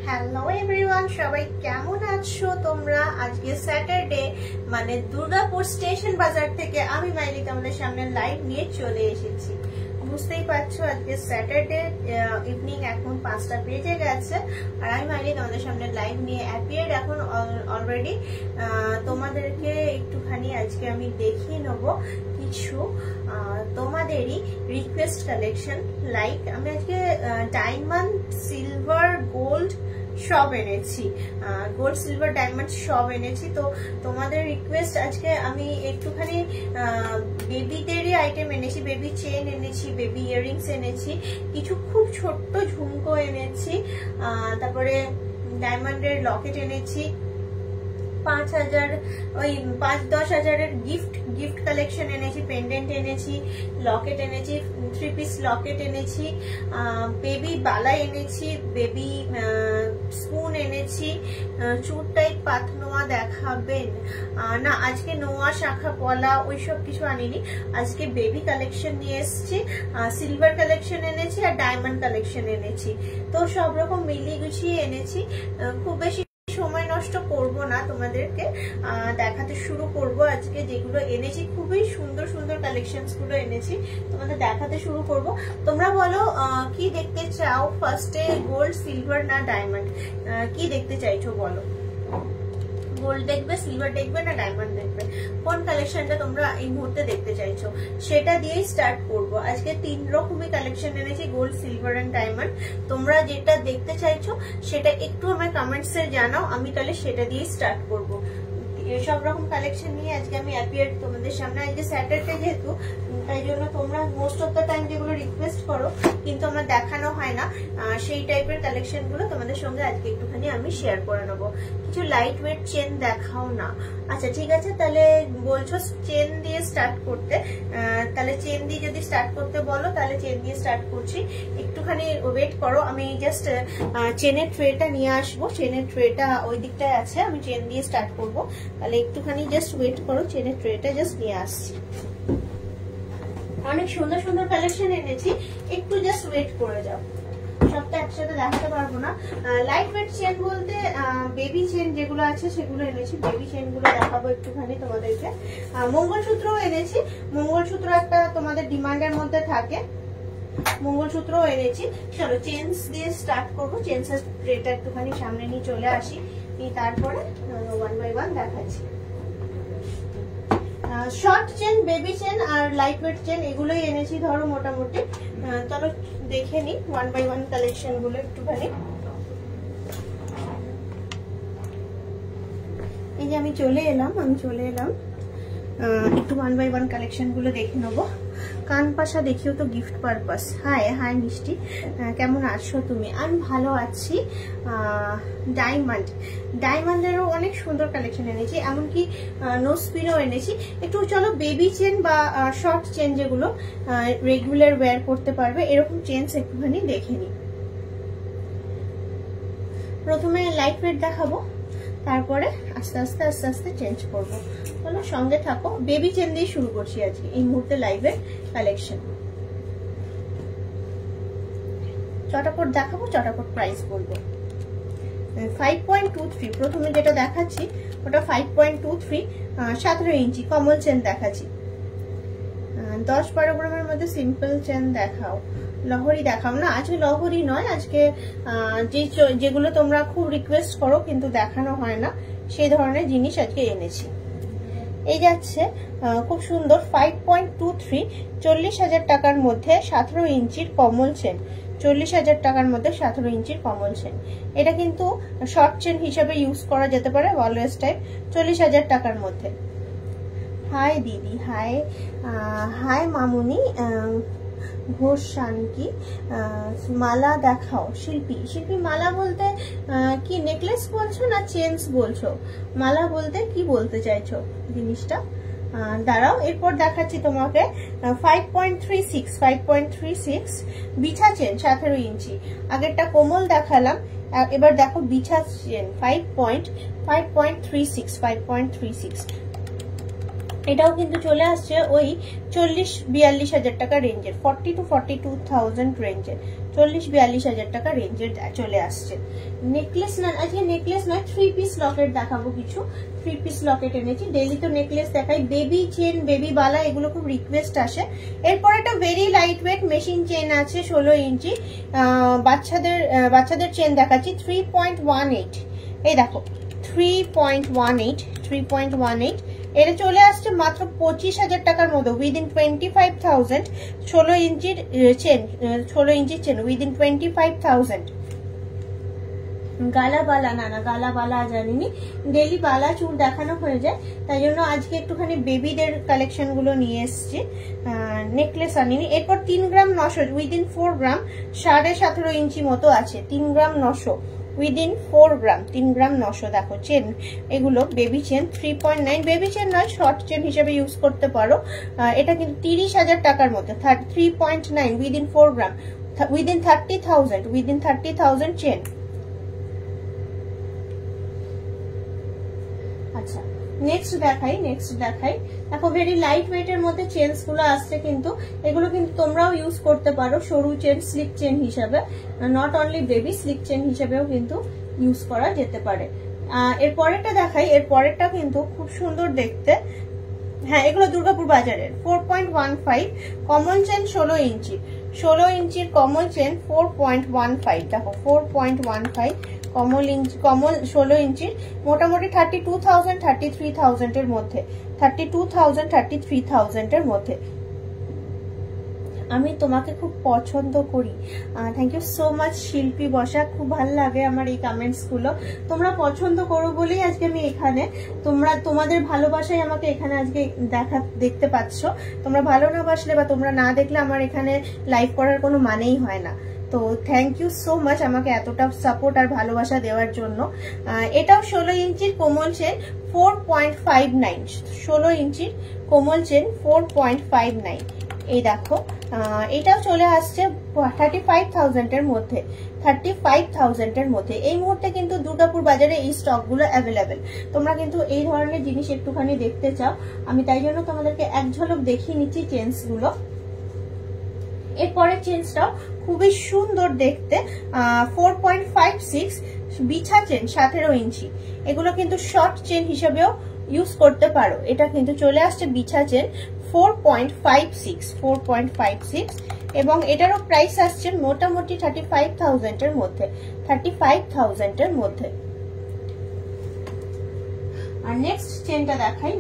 Hello everyone, সবাই কেমন আছো তোমরা? আজকে স্যাটারডে মানে দুর্গাপুর স্টেশন বাজার থেকে আমি মাইলি তোমাদের সামনে লাইভ নিয়ে চলে এসেছি। বুঝতেই পারছো আজকে স্যাটারডে ইভিনিং, এখন 5টা বেজে গেছে আর আমি মাইলি তোমাদের সামনে লাইভ নিয়ে অ্যাপিয়ার এখন অলরেডি। তোমাদেরকে একটুখানি আজকে আমি দেখিয়ে নেবো কিছু তোমাদেরই রিকোয়েস্ট কালেকশন। লাইক আমি আজকে ডায়মন্ড, সিলভার, গোল্ড সব এনেছি, গোল্ড, সিলভার, ডায়মন্ড সব এনেছি। তো তোমাদের রিকোয়েস্ট আজকে আমি একটুখানি বেবিদেরই আইটেম এনেছি, বেবি চেন এনেছি, বেবি ইয়াররিংস এনেছি, কিছু খুব ছোট্ট ঝুমকো এনেছি, তারপরে ডায়মন্ডের লকেট এনেছি, 5,000 ওই 5-10 হাজারের গিফট কালেকশন এনেছি, পেন্ডেন্ট এনেছি, লকেট এনেছি, 3 পিস লকেট এনেছি, বেবি বালা এনেছি, বেবি স্পুন এনেছি। চুর টাইপ পাতনোয়া দেখাবেন না, আজকে নোয়া, শাখা পলা ওইসব কিছু আনিনি, আজকে বেবি কালেকশন নিয়ে এসেছি, সিলভার কালেকশন এনেছি আর ডায়মন্ড কালেকশন এনেছি। তো সব রকম মিলিয়ে গুছিয়ে এনেছি। খুব বেশি সময় নষ্ট করব না, তোমাদেরকে দেখাতে শুরু করব। আজকে যেগুলো এনেছি খুবই সুন্দর সুন্দর কালেকশনস গুলো এনেছি, তোমাদের দেখাতে শুরু করব। তোমরা বলো কি দেখতে চাও, ফার্স্টে গোল্ড, সিলভার না ডায়মন্ড, কি দেখতে চাইছো বলো? গোল্ড দেখবে, সিলভার দেখবে না ডায়মন্ড দেখবে? কোন কালেকশনটা তোমরা এই মুহূর্তে দেখতে চাইছো সেটা দিয়েই স্টার্ট করব। আজকে 3 রকমই কালেকশন এনেছি, গোল্ড, সিলভার এন্ড ডায়মন্ড। তোমরা যেটা দেখতে চাইছো সেটা একটু আমার কমেন্টসে জানাও, আমি তাহলে সেটা দিয়েই স্টার্ট করব। সব রকম কালেকশন নিয়ে আজকে আমি অ্যাপিয়ার তোমাদের সামনে। আজকে স্যাটারডে যেহেতু, তাই জন্য তোমরা মোস্ট অফ দ্য টাইম যেগুলো রিকোয়েস্ট করো কিন্তু আমার দেখানো হয় না, সেই টাইপের কালেকশন গুলো তোমাদের সঙ্গে আজকে একটুখানি আমি শেয়ার করে নেবো। কিছু লাইট ওয়েট চেন দেখাও না? আচ্ছা ঠিক আছে, তাহলে বলছো চেন দিয়ে স্টার্ট করতে, তাহলে চেন দিয়ে যদি স্টার্ট করতে বলো তাহলে চেন দিয়ে স্টার্ট করছি। একটুখানি ওয়েট করো, আমি জাস্ট চেনের ট্রেটা নিয়ে আসবো। চেনের ট্রেটা ওই দিকটায় আছে, আমি চেন দিয়ে স্টার্ট করবো, তাহলে একটুখানি জাস্ট ওয়েট করো, চেনের ট্রেটা জাস্ট নিয়ে আসছি। অনেক সুন্দর সুন্দর কালেকশন এনেছি, একটু জাস্ট ওয়েট করে যাও, সবটা একসাথে দেখাতে পারবো না। লাইট ওয়েট চেন বলতে বেবি চেন যেগুলো আছে সেগুলো এনেছি, বেবি চেন গুলো দেখাবো একটুখানি তোমাদেরকে। মঙ্গলসূত্রও এনেছি, মঙ্গলসূত্র একটা তোমাদের ডিমান্ডের মধ্যে থাকে, মঙ্গলসূত্রও এনেছি। চলো চেন্স দিয়ে স্টার্ট করবো। চেন্সের ট্রেটা একটুখানি সামনে নিয়ে চলে আসি, তারপরে 1 বাই 1 দেখাচ্ছি। শর্ট চেন, বেবি চেন আর লাইট ওয়েট চেন এগুলোই এনেছি ধরো মোটামুটি। চলো দেখে নি 1 বাই 1 কালেকশন গুলো একটুখানি। এই যে আমি চলে এলাম একটু 1 বাই 1 কালেকশন গুলো দেখে নেবো। কান পাশা দেখিও তো গিফট পারপাস। হাই মিষ্টি, কেমন আছো তুমি? আমি ভালো আছি। ডায়মন্ডেরও অনেক সুন্দর কালেকশন এনেছি, এমনকি নোজ পিনও এনেছি। একটু চলো বেবি চেন বা শর্ট চেন যেগুলো রেগুলার ওয়্যার করতে পারবে এরকম চেনস একটুখানি দেখে নি। প্রথমে লাইট ওয়েট দেখাবো, তারপরে আস্তে আস্তে চেঞ্জ করবো। চলো সঙ্গে থাকো। বেবি চেন দিয়ে শুরু করছি আজকে এই মুহূর্তে লাইভের কালেকশন। চটাপট দেখাবো, চটাপট প্রাইস বলবো। 5.23 প্রথমে যেটা দেখাচ্ছি ওটা 5.23, 17 ইঞ্চি কমল চেন দেখাচ্ছি। 10-12 গ্রামের মধ্যে সিম্পল চেন দেখাও। লহরি দেখাও না, আজকে লহরি নয়, আজকে যেগুলো তোমরা খুব রিকোয়েস্ট করো কিন্তু দেখানো হয় না সেই ধরনের জিনিস আজকে এনেছি। এই যাচ্ছে খুব সুন্দর 5.23, 40,000 টাকার মধ্যে 17 ইঞ্চির কমল চেন, 40,000 টাকার মধ্যে 17 ইঞ্চির কমল চেন। এটা কিন্তু শর্ট চেন হিসাবে ইউজ করা যেতে পারে, অলওয়েজ টাইপ, 40,000 টাকার মধ্যে। হাই দিদি, হাই মামুনি ঘোষ শানকি। মালা দেখাও। শিল্পী মালা বলতে কি নেকলেস বলছো না চেনস বলছো? মালা বলতে কি বলতে চাইছো জিনিসটা? দাঁড়াও, এরপর দেখাচ্ছি তোমাকে 5.36 বিছা চেন 17 ইঞ্চি। আগেরটা কোমল দেখালাম, এবার দেখো বিছা চেন 5.36। এটাও কিন্তু চলে আসছে ওই 40-42 হাজার টাকা রেঞ্জের, 40 to 42,000 রেঞ্জের, 40-42 টাকা রেঞ্জের চলে আসছে। নেকলেস না, আজকে নেকলেস নয়, 3 পিস লকেট দেখাবো কিছু। 3 পিস লকেট এনেছি। ডেইলি তো নেকলেস দেখাই, বেবি চেন, বেবি বালা, এগুলো খুব রিকোয়েস্ট আসে। এরপর একটা very light weight machine chain আছে 16 ইঞ্চি, বাচ্চাদের চেন দেখাচ্ছি 3.18। এই দেখো 3.18 এটা চলে আসছে মাত্র 25,000 টাকার মধ্যে, উইদিন 25,000। 16 ইঞ্চির চেন উইদিন 25,000। গালা বালা, না গালা বালা জানিনি, ডেলি বালা চুল দেখানো হয়ে যায়, তাই জন্য আজকে একটুখানি বেবিদের কালেকশন গুলো নিয়ে এসছি। নেকলেস আনিনি। এরপর 3 গ্রাম 900 উইদিন 4 গ্রাম, 17.5 ইঞ্চি মতো আছে। 3 গ্রাম 900 উইদিন 4 গ্রাম, 3 গ্রাম 900। দেখো চেন, এগুলো বেবি চেন 3.9, বেবি চেন নয়, শর্ট চেন হিসেবে ইউজ করতে পারো। এটা কিন্তু 30,000 টাকার মধ্যে, 3.9 উইদিন 4 গ্রাম, উইদিন 30,000 চেন। আচ্ছা, নেক্সট দেখাই। দেখো ভেরি লাইট ওয়েটের মধ্যে চেনস গুলো আসছে, কিন্তু এগুলো কিন্তু তোমরাও ইউজ করতে পারো সরু চেন, স্লিক চেন হিসাবে, not only baby, slick chain হিসাবেও কিন্তু ইউজ করা যেতে পারে। এর পরেরটা দেখাই। এর পরেরটা কিন্তু খুব সুন্দর দেখতে। হ্যাঁ, এগুলো দুর্গাপুর বাজারের 4.15 কমন চেন 16 ইঞ্চির কমন চেন 4.15। দেখো 4.15 কমল 16 ইঞ্চির, মোটামুটি 32,000 33,000 এর মধ্যে, 32,000 33,000 এর মধ্যে। আমি তোমাকে খুব পছন্দ করি। থ্যাংক ইউ সো মাচ শিল্পী বসা, খুব ভালো লাগে আমার এই কমেন্টস গুলো। তোমরা পছন্দ করো বলেই আজকে আমি এখানে, তোমাদের ভালোবাসায় আমাকে এখানে আজকে দেখতে পাচ্ছ। তোমরা ভালো না বাসলে বা তোমরা না দেখলে আমার এখানে লাইভ করার কোনো মানেই হয় না। তো থ্যাংক ইউ সো মাচ আমাকে এতটা সাপোর্ট আর ভালোবাসা দেওয়ার জন্য। এটাও 16 ইঞ্চির কোমল চেন 4.59, 16 ইঞ্চির কোমল চেন 4.59। এই দেখো এটাও চলে আসছে 35,000 এর মধ্যে, 35,000 এর মধ্যে। এই মুহূর্তে কিন্তু দুর্গাপুর বাজারে এই স্টক গুলো অ্যাভেলেবেল। তোমরা কিন্তু এই ধরনের জিনিস একটুখানি দেখতে চাও, আমি তাই জন্য তোমাদেরকে এক ঝলক দেখিয়ে নিচ্ছি চেনস গুলো। এরপরের চেনসটাও খুবই সুন্দর দেখতে, 4.56 বিছা চেন 17 ইঞ্চি। এগুলো কিন্তু শর্ট চেন হিসেবেও ইউজ করতে পারো। এটা কিন্তু চলে আসছে বিছা চেন 4.56 এবং এটারও প্রাইস আসছে মোটামুটি 35,000 এর মধ্যে, 35,000 এর মধ্যে। আর নেক্সট চেনটা দেখাই।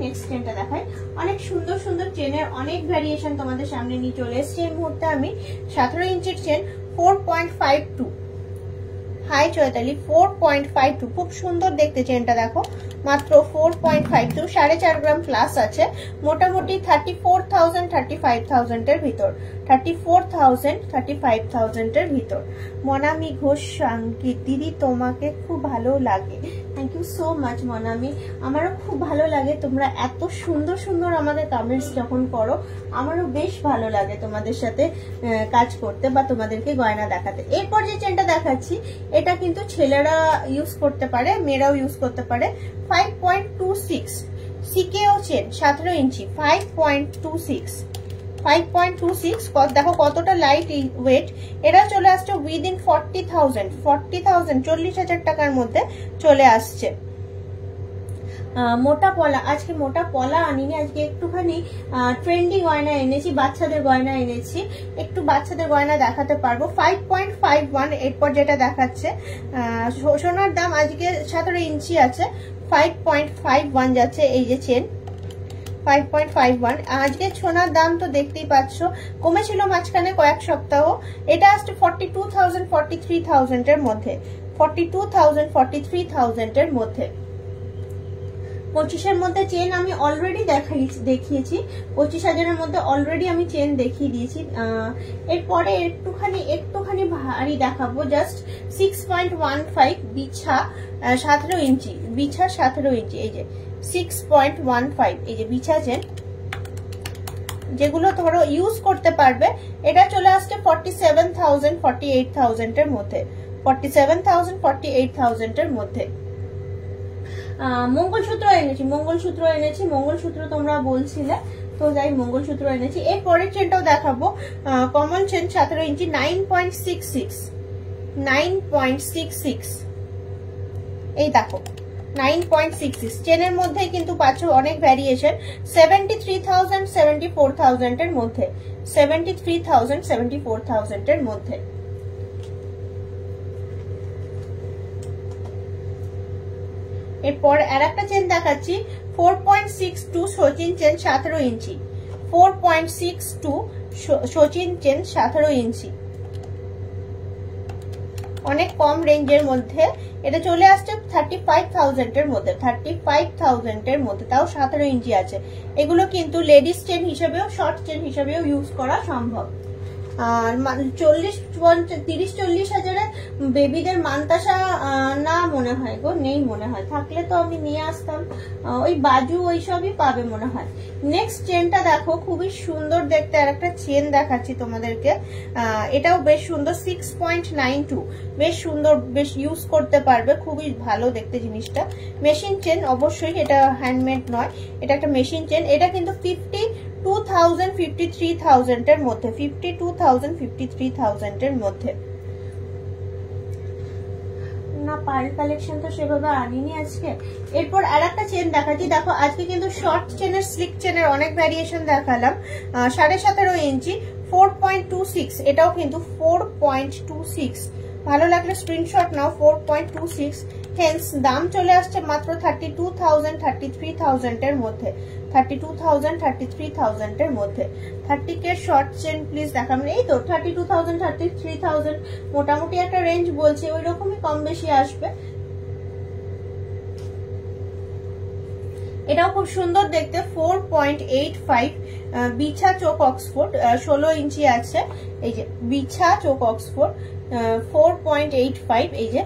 অনেক সুন্দর সুন্দর চেনের অনেক ভ্যারিয়েশন তোমাদের সামনে নিয়ে চলে এসেছি। এই মুহূর্তে আমি 17 ইঞ্চির চেন 4.52, হাই চৈতালি 4.52, খুব সুন্দর দেখতে চেনটা। দেখো মাত্র 4.52, 4.5 গ্রাম প্লাস আছে, মোটামুটি 34,000 35,000 এর ভিতর, 34,000 35,000 এর ভিতর। মনামি ঘোষ সাংকিত দিদি, তোমাকে খুব ভালো লাগে। Thank you so much Monami, আমারও খুব ভালো লাগে। তোমরা এত সুন্দর সুন্দর আমাদের কমেন্টস যখন করো, আমারও বেশ ভালো লাগে তোমাদের সাথে কাজ করতে বা তোমাদেরকে গয়না দেখাতে। এরপর যে চেনটা দেখাচ্ছি, এটা কিন্তু ছেলেরা ইউজ করতে পারে, মেয়েরাও ইউজ করতে পারে। 5.26 সিকেও চেন 17 ইঞ্চি, 5.26 দেখো কতটা লাইট ওয়েট। এরা চলে আসছে উইদিন 40,000 40,000 টাকার মধ্যে চলে আসছে। মোটা পলা, আজকে মোটা পলা আনিনি, আজকে একটুখানি ট্রেন্ডি গয়না এনেছি, বাচ্চাদের গয়না এনেছি, একটু বাচ্চাদের গয়না দেখাতে পারবো। 5.51 এরপর যেটা দেখাচ্ছে, সোনার দাম আজকে 17 ইঞ্চি আছে, 5.51 যাচ্ছে এই যে চেন 5.51। আজকে সোনার দাম তো দেখতেই পাচ্ছ, কমেছিল মাঝখানে কয়েক সপ্তাহ। এটা আসছে 42,000 43,000 এর মধ্যে, 42,000 43,000 এর মধ্যে। 25-এর মধ্যে চেন আমি অলরেডি দেখিয়েছি, 25,000-এর মধ্যে অলরেডি আমি চেন দেখিয়ে দিয়েছি। এরপরে একটুখানি ভারী দেখাবো, জাস্ট 6.15 বিছা 17 ইঞ্চি, বিছা 17 ইঞ্চি, এই যে 6.15 এই যে বিছা চেন, যেগুলো ধরো ইউজ করতে পারবে। এটা চলে আসছে 47,000 48,000 এর মধ্যে, 47,000 48,000 এর মধ্যে। মঙ্গলসূত্র এনেছি, মঙ্গলসূত্র তোমরা বলছিলে, তো যাই মঙ্গলসূত্র এনেছি। এর পরের চেনটাও দেখাবো, কমন চেন 17 ইঞ্চি 9.66, 9.66, এই দেখো 9.66 চেনের মধ্যে কিন্তু পাচ্ছ অনেক ভ্যারিয়েশন। 73,000 74,000 এর মধ্যে, 73,000 74,000 এর মধ্যে। এরপর আর একটা চেন দেখাচ্ছি 4.62 সচিন চেন 17 ইঞ্চি, 4.62 সচিন চেন 17 ইঞ্চি, অনেক কম রেঞ্জের মধ্যে। এটা চলে আসছে 35,000 এর মধ্যে, 35,000 এর মধ্যে, তাও 17 ইঞ্চি আছে। এগুলো কিন্তু লেডিস চেন হিসেবেও শর্ট চেন হিসেবেও ইউজ করা সম্ভব। আর 30-40 হাজারে বেবিদের মানতাসা না মনে হয় গো, নেই মনে হয়, থাকলে তো আমি নিয়ে আসতাম। ওই বাজু ওইসবই পাবে মনে হয়। নেক্সট চেনটা দেখো, খুবই সুন্দর দেখতে আর একটা চেন দেখাচ্ছি তোমাদেরকে। এটাও বেশ সুন্দর, 6.92, বেশ সুন্দর, বেশ ইউজ করতে পারবে, খুবই ভালো দেখতে জিনিসটা। মেশিন চেন অবশ্যই, এটা হ্যান্ডমেড নয়, এটা একটা মেশিন চেন। এটা কিন্তু 52,000 53,000 এর মধ্যে, 52,000 53,000 এর মধ্যে। না পার্ল কালেকশন তো সেভাবে আনিনি আজকে। এরপর আর একটা চেন দেখাচ্ছি, দেখো আজকে কিন্তু শর্ট চেনের, স্লিক চেনের অনেক ভ্যারিয়েশন দেখালাম। 17.5 ইঞ্চি 4.26, এটাও কিন্তু 4.26, ভালো লাগলে স্ক্রিনশট নাও। 4.26, হেন্স দাম চলে আসছে মাত্র 32,000 33,000 এর মধ্যে, 32,000 33,000 এর মধ্যে। 30K শর্ট চেন প্লিজ দেখাবেন। এই তো 32,000 33,000 মোটামুটি একটা রেঞ্জ বলছে, ওই রকমই কম বেশি আসবে। এটাও খুব সুন্দর দেখতে, 4.85 বিছা চোক অক্সফোর্ড, 16 ইঞ্চি আছে। এই যে বিছা চোক অক্সফোর্ড 4.85, এই যে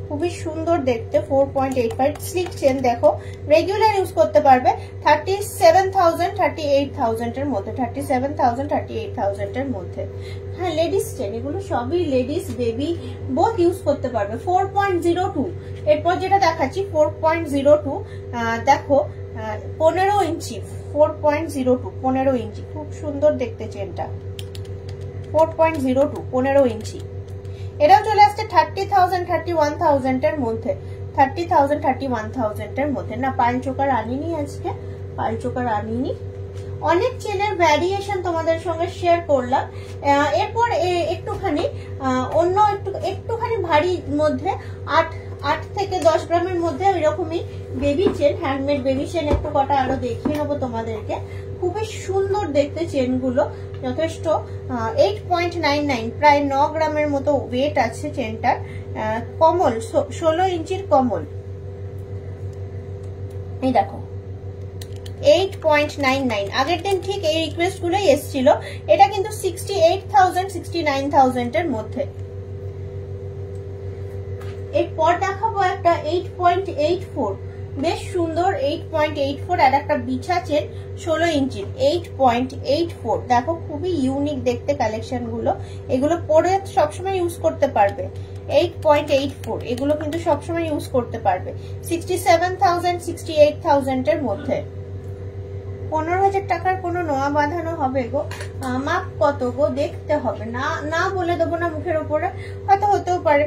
খুবই সুন্দর দেখতে 4.85 স্লিক চেন। দেখো রেগুলার ইউজ করতে পারবে। 37,000 38,000 এর মধ্যে, 37,000 38,000 এর মধ্যে। হ্যাঁ লেডিস চেন, এগুলো সবই লেডিস বেবি বোথ ইউজ করতে পারবে। 4.02, এরপর যেটা দেখাচ্ছি 4.02, দেখো 15 ইঞ্চি, 4.02 15 ইঞ্চি, খুব সুন্দর দেখতে চেনটা। 4.02 15 ইঞ্চি। এটাও চলে আসছে 30,000 31,000 এর মধ্যে, 30,000 31,000 এর মধ্যে। না পাইল চোকার আনিনি আজকে, পাইল চোকার আনিনি। অনেক চেনের ভ্যারিয়েশন তোমাদের সঙ্গে শেয়ার করলাম। এরপর একটুখানি অন্য একটুখানি ভারী মধ্যে 8 থেকে 10 গ্রামের মধ্যে এরকমই baby chain, handmade baby chain একটু কটা আরো দেখিয়ে নেবো তোমাদেরকে। খুবই সুন্দর দেখতে চেনগুলো, যথেষ্ট। 8.99, প্রায় 9 গ্রামের মতো ওয়েট আছে চেনটার। কমল 16 ইঞ্চির কমল, এই দেখো 8.99। আগের দিন ঠিক এই রিকোয়েস্ট গুলোই এসেছিল। এটা কিন্তু 68,000 69,000 এর মধ্যে। এরপর দেখাবো একটা 8.84, বেশ সুন্দর 8.84, আর একটা বিছা চেন 16 ইঞ্চির 8.84। দেখো খুবই ইউনিক দেখতে কালেকশন গুলো, এগুলো পরে সবসময় ইউজ করতে পারবে। 8.84, এগুলো কিন্তু সবসময় ইউজ করতে পারবে। 67,000 68,000 এর মধ্যে। 15,000 টাকার কোনো নোয়া বাঁধানো হবে গো? মাপ কত গো দেখতে হবে, না বলে দেবো না মুখের উপরে, হয়তো হতেও পারে।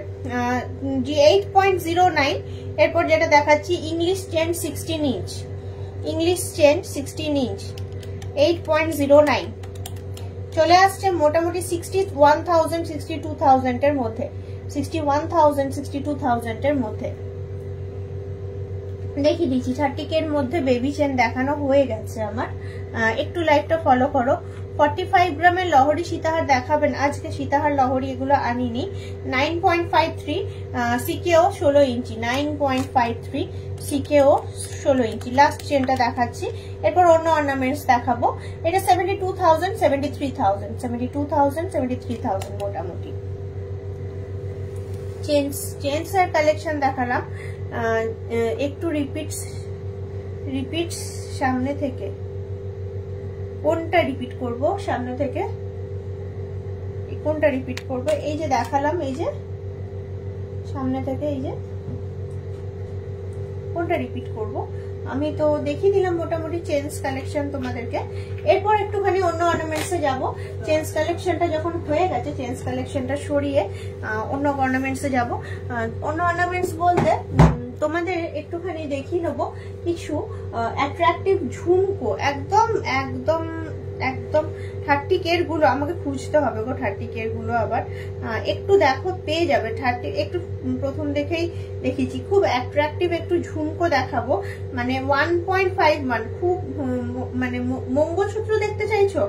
8.09। এরপর যেটা দেখাচ্ছি English chain 16 inch, English chain 16 inch 8.09, চলে আসছে মোটামুটি 61,000 62,000 এর মধ্যে, 61,000 62,000 এর মধ্যে। দেখিয়ে দিচ্ছি 30K এর মধ্যে বেবি চেন দেখানো হয়ে গেছে আমার। একটু লাইভটা ফলো করো। 45 গ্রামের লহরি সীতাহার দেখাবেন আজকে, সীতাহার লহরি এগুলো আনিনি। 9.53 সিকেও 16 ইঞ্চি, 9.53 সিকেও 16 ইঞ্চি। লাস্ট চেনটা দেখাচ্ছি, এরপর অন্য অর্নামেন্টস দেখাবো। এটা 72,000 73,000 72,000 73,000 মোটামুটি। চেনস এর কালেকশন দেখালাম। একটু রিপিট সামনে থেকে, কোনটা রিপিট করব সামনে থেকে, কোনটা রিপিট করব? এই যে দেখালাম, এই যে সামনে থেকে, এই যে কোনটা রিপিট করব? আমি তো দেখিয়ে দিলাম মোটামুটি চেন্স কালেকশন তোমাদেরকে। এরপর একটুখানি অন্য অর্নামেন্টসে যাব। চেন্স কালেকশনটা যখন হয়ে গেছে, চেন্স কালেকশনটা সরিয়ে অন্য অর্নামেন্টসে যাব। অন্য অর্নামেন্টস বলতে তোমাদের একটুখানি দেখিয়ে নেবো কিছু অ্যাট্রাকটিভ ঝুমকো, একদম একদম একদম 30K গুলো আমাকে খুঁজতে হবে গো। 30K গুলো আবার একটু দেখো পেয়ে যাবে। 30 একটু প্রথম দেখেই দেখিয়েছি, খুব অ্যাট্রাকটিভ একটু ঝুমকো দেখাবো। মানে 1.51 খুব মানে মঙ্গলসূত্র দেখতে চাইছো,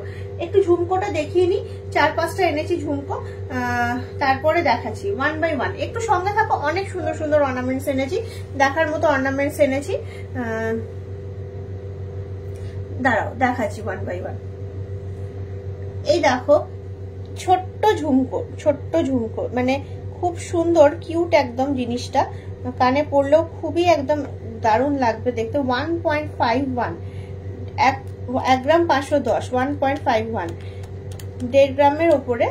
একটু ঝুমকোটা দেখিয়ে নি। 4-5টা এনেছি ঝুমকো, তারপরে দেখাচ্ছি 1 by 1। একটু সঙ্গে থাকো, অনেক সুন্দর সুন্দর অর্নামেন্টস এনেছি, দেখার মতো অর্নামেন্টস এনেছি। দাঁড়াও দেখাচ্ছি 1 by 1। এই দেখো ছোট্ট ঝুমকো, ছোট্ট ঝুমকো, মানে খুব সুন্দর কিউট একদম জিনিসটা। কানে পরলেও খুবই একদম দারুণ লাগবে দেখতে। 1.51, 1 গ্রাম 510, 1.51, 1.5 গ্রামের ওপরে।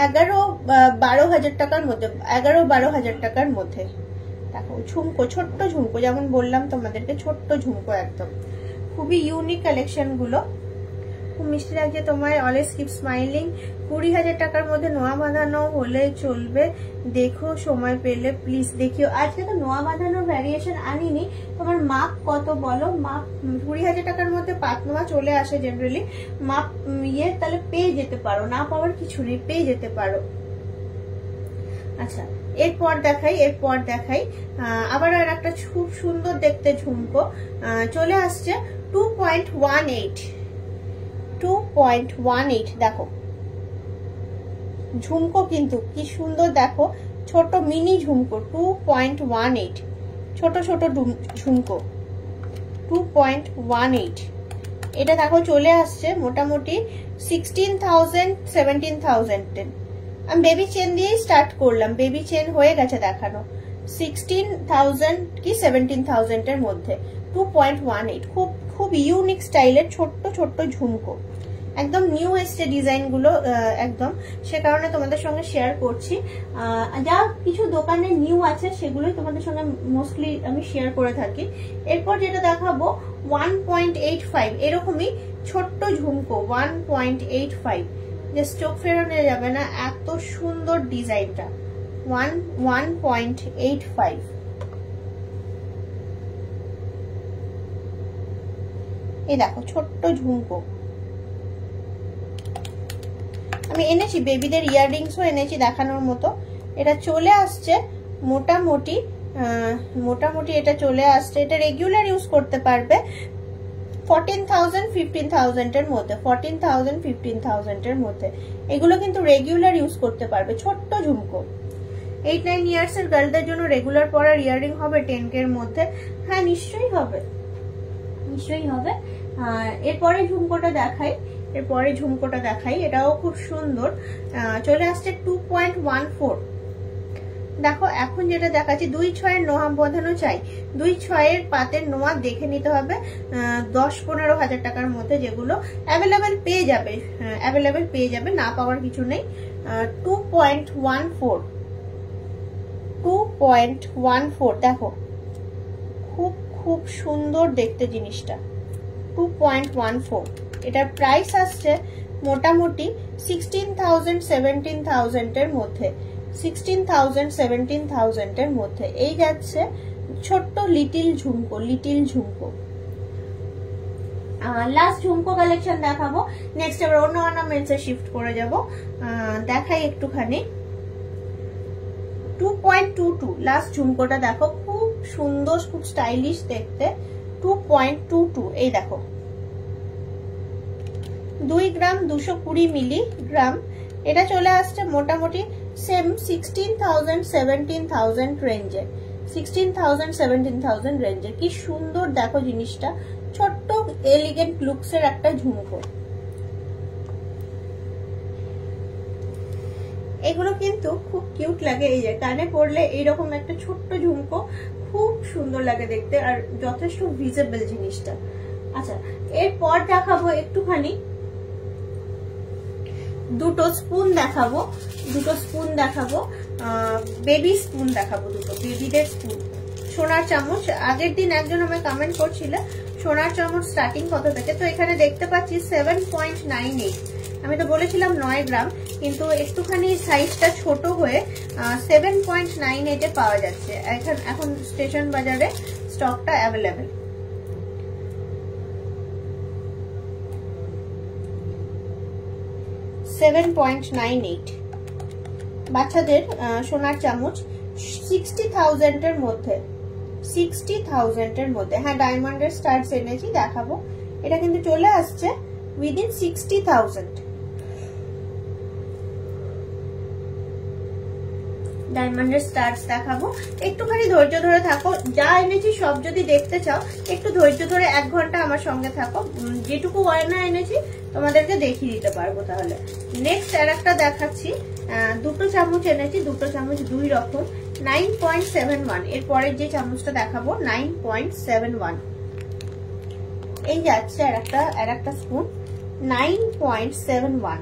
11-12 হাজার টাকার মধ্যে, 11-12 হাজার টাকার মধ্যে। দেখো ঝুমকো, ছোট্ট ঝুমকো, যেমন বললাম তোমাদেরকে ছোট্ট ঝুমকো, একদম খুবই ইউনিক কালেকশন গুলো। খুব মিষ্টি লাগছে তোমায়, অলওয়েজ কিপ স্মাইলিং। 20,000 টাকার মধ্যে নোয়া বাঁধানো হলে চলবে, দেখো সময় পেলে প্লিজ দেখিও। আজকে তো নোয়া বাঁধানোর ভ্যারিয়েশন আনিনি, তোমার মাপ কত বলো? মাপ 20,000 টাকার মধ্যে পাত নোয়া চলে আসে জেনারেলি। মাপ তাহলে পেয়ে যেতে পারো, না পাওয়ার কিছু নেই, পেয়ে যেতে পারো। আচ্ছা এরপর দেখাই আবার আর একটা খুব সুন্দর দেখতে ঝুমকো চলে আসছে। 2.18 দেখো ঝুমকো, কিন্তু কি সুন্দর দেখো, ছোট মিনি ঝুমকো। 2.18 ছোট ছোট ঝুমকো, 2.18। এটা দেখো চলে আসছে মোটামুটি 16,000 17,000। আমি বেবি চেন দিয়েই স্টার্ট করলাম, বেবি চেন হয়ে গেছে দেখানো। 16,000 কি 17,000 এর মধ্যে 2.18। খুব খুব ইউনিক স্টাইলের ছোট্ট ছোট্ট ঝুমকো, একদম নিউ এসছে ডিজাইন গুলো একদম, সে কারণে তোমাদের সঙ্গে শেয়ার করছি। যা কিছু দোকানে নিউ আছে সেগুলোই তোমাদের সঙ্গে মোস্টলি আমি শেয়ার করে থাকি। এরপর যেটা দেখাবো 1.85, এরকমই ছোট্ট ঝুমকো 1.85। জাস্ট চোখ ফেরানো যাবে না, এত সুন্দর ডিজাইনটা। 1.85। এই দেখো ছোট্ট ঝুমকো আমি এনেছি, বেবিদের ইয়াররিংসও এনেছি দেখানোর মতো। এটা চলে আসছে মোটামুটি এটা চলে আসছে, এটা রেগুলার ইউজ করতে পারবে 14,000 15,000 এর মধ্যে, 14,000 15,000 এর মধ্যে। এগুলো কিন্তু রেগুলার ইউজ করতে পারবে, ছোট্ট ঝুমকো। 8-9 ইয়ার্স এর গার্লদের জন্য রেগুলার পরার ইয়াররিং হবে 10K এর মধ্যে। হ্যাঁ নিশ্চয়ই হবে, নিশ্চয়ই হবে। এরপরে ঝুমকোটা দেখাই, এটাও খুব সুন্দর চলে আসছে 2.14। দেখো এখন যেটা দেখাচ্ছি 2.6 নোয়া বাঁধানো চাই, 2.6 পাতের নোয়া দেখে নিতে হবে 10-15 হাজার টাকার মধ্যে, যেগুলো অ্যাভেলেবেল পেয়ে যাবে, না পাওয়ার কিছু নেই। 2.14 দেখো খুব খুব সুন্দর দেখতে জিনিসটা। 2.14 এটার প্রাইস আসছে মোটামুটি 16,000 17,000 এর মধ্যে, 16,000 17,000 এর মধ্যে। এই যাচ্ছে ছোট্ট লিটিল ঝুমকো। লাস্ট ঝুমকো কালেকশন দেখাবো, নেক্সট আবার অন্য অর্নামেন্টসে শিফট করে যাব। দেখাই একটুখানি 2.22 লাস্ট ঝুমকোটা দেখো, খুব সুন্দর, খুব স্টাইলিশ দেখতে। 2.22 এই দেখো 2 গ্রাম 220 মিলিগ্রাম। এটা চলে আসছে মোটামুটি সেম 16,000 17,000 রেঞ্জে, 16,000 17,000 রেঞ্জে। কি সুন্দর দেখো জিনিসটা, ছোট্ট এলিগেন্ট লুকসের একটা ঝুমকো। এগুলো কিন্তু খুব কিউট লাগে, এই যে কানে পরলে এইরকম একটা ছোট্ট ঝুমকো খুব সুন্দর লাগে দেখতে, আর যথেষ্ট ভিজিবল জিনিসটা। আচ্ছা এরপর দেখাবো একটুখানি দুটো স্পুন দেখাবো, বেবি স্পুন দেখাবো, দুটো বেবিদের স্পুন, সোনার চামচ। আগের দিন একজন আমায় কমেন্ট করছিল সোনার চামচ স্টার্টিং কত থেকে, তো এখানে দেখতে পাচ্ছি 7.98। আমি তো বলেছিলাম 9 গ্রাম, কিন্তু একটুখানি সাইজটা ছোট হয়ে 7.98 পাওয়া যাচ্ছে। এখন স্টেশন বাজারে স্টকটা অ্যাভেলেবেল। বাচ্চাদের সোনার চামচ 60,000 এর মধ্যে, 60,000 এর মধ্যে। হ্যাঁ, ডায়মন্ডের স্টার্স এনেছি, দেখাবো। এটা কিন্তু চলে আসছে উইদিন 60,000। ডায়মন্ডের স্টার্স দেখাবো, একটুখানি ধৈর্য ধরে থাকো। যা এনেছি সব যদি দেখতে চাও একটু ধৈর্য ধরে 1 ঘন্টা আমার সঙ্গে থাকো, যেটুকু গয়না এনেছি তোমাদেরকে দেখিয়ে দিতে পারবো। তাহলে নেক্সট আর একটা দেখাচ্ছি। দুটো চামচ এনেছি, দুটো চামচ 2 রকম, 9.71। এরপরের যে চামচটা দেখাবো 9.71। এই যাচ্ছে আর একটা স্পুন 9.71।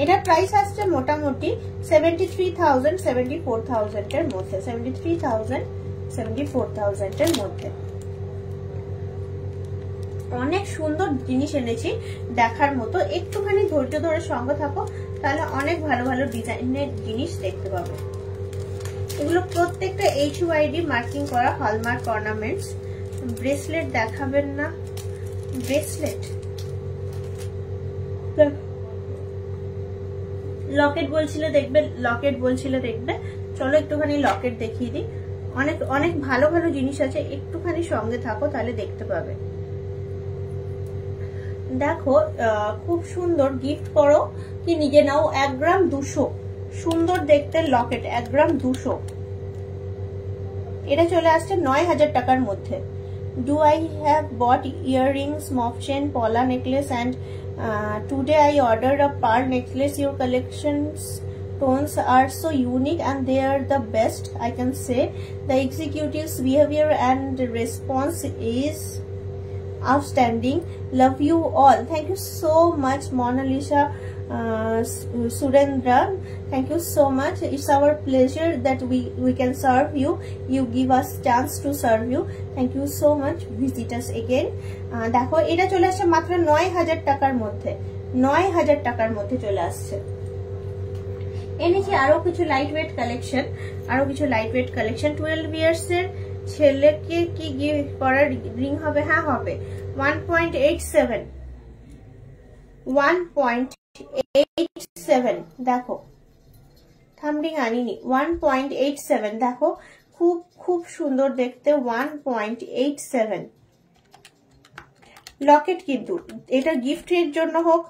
এটার প্রাইস আসছে মোটামুটি 73,000 74,000 এর মধ্যে, 73,000 74,000 এর মধ্যে। অনেক সুন্দর জিনিস এনেছি দেখার মতো, একটুখানি ধৈর্য ধরে সঙ্গে থাকো, তাহলে অনেক ভালো ভালো ডিজাইনের জিনিস দেখতে পাবে। এগুলো প্রত্যেকটা HYD মার্কিং করা হলমার্ক অর্নামেন্টস। ব্রেসলেট দেখাবেন না? ব্রেসলেট, লকেট বলছিল দেখবে, লকেট বলছিল দেখবে। চলো একটুখানি লকেট দেখিয়ে দিই। অনেক অনেক ভালো ভালো জিনিস আছে, একটুখানি সঙ্গে থাকো তাহলে দেখতে পাবে। দেখো খুব সুন্দর, গিফট করো কি নিজে নাও। 1 গ্রাম 200, সুন্দর দেখতে লকেট, 1 গ্রাম 200। এটা চলে আসছে 9,000 টাকার মধ্যে। Do I have bought earrings, mob chain, Paula necklace and today I ordered a pearl necklace. Your collections tones are so unique and they are the best, I can say. The executive's behavior and response is outstanding. Love you all. Thank you so much, Mona Lisa Surendra. Thank you so much. It's our pleasure that we can serve you. You give us chance to serve you. Thank you so much. Visit us again. দেখো এটা চলে আসছে মাত্র 9,000 টাকার মধ্যে, 9,000 টাকার মধ্যে চলে আসছে। এনেছি আরো কিছু লাইট ওয়েট কালেকশন, 12 ইয়ার্স এর ছেলেকে কি গিফট করার রিং হবে? হ্যাঁ হবে। 1.87 দেখো, থামরিং আনিনি। 1.87 দেখো, খুব খুব সুন্দর দেখতে। 1.87 লকেট, কিন্তু এটা গিফটের জন্য হোক।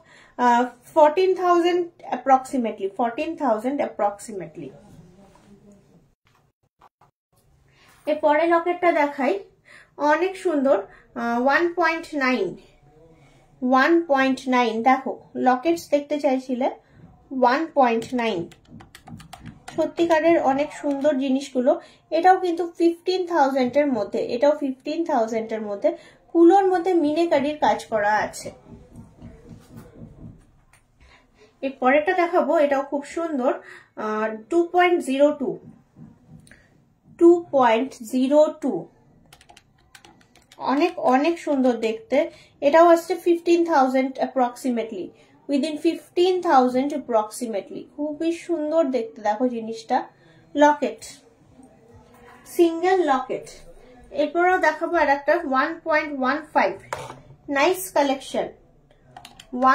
14,000 অ্যাপ্রক্সিমেটলি, 14,000 অ্যাপ্রক্সিমেটলি। এর পরে লকেটটা দেখাই, অনেক সুন্দর। 1.9 দেখো, লকেটস দেখতে চাইছিলে, 1.9 সত্যিকারের অনেক সুন্দর জিনিসগুলো। এটাও কিন্তু 15,000 এর মধ্যে, এটাও 15,000 এর মধ্যে। কুলোর মধ্যে মিনেকারির কাজ করা আছে। এর পরেরটা দেখাবো, এটাও খুব সুন্দর। 2.02 অনেক অনেক সুন্দর দেখতে। এটাও আসছে 15,000 অ্যাপ্রক্সিমেটলি, উইদিন 15,000 অ্যাপ্রক্সিমেটলি। খুবই সুন্দর দেখতে দেখো জিনিসটা। লকেট, সিঙ্গেল লকেট। এরপরেও দেখাবো আর একটা 1.15 নাইস কালেকশন।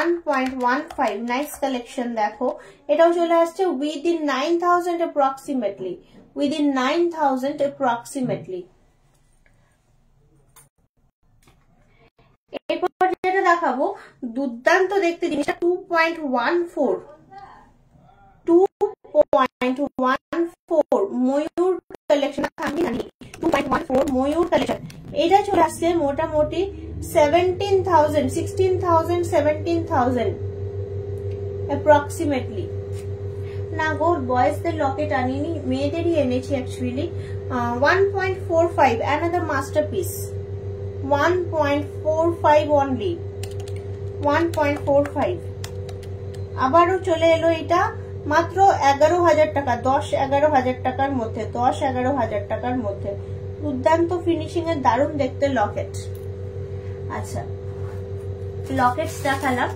1.15 নাইস কালেকশন দেখো, এটাও চলে আসছে উইদিন 9,000 অ্যাপ্রক্সিমেটলি, উইদিন 9,000 অ্যাপ্রক্সিমেটলি। এরপর যেটা দেখাবো দুর্দান্ত দেখতে জিনিসটা 2.14 ময়ূর কালেকশন। 2.14 ময়ূর কালেকশন। এটা চলে আসছে মোটামুটি 17,000, 16,000, 17,000 অ্যাপ্রক্সিমেটলি। না গো, বয়েজদের লকেট আনিনি, মেয়েদেরই এনেছি অ্যাকচুয়ালি। 1.45 another masterpiece, 1.45 only, 1.45। আবারও চলে এলো এটা মাত্র 11,000 টাকা, 10-11,000 টাকার মধ্যে, 10-11,000 টাকার মধ্যে দুর্দান্ত ফিনিশিং এর দারুণ দেখতে লকেট। আচ্ছা, লকেটস দেখালাম,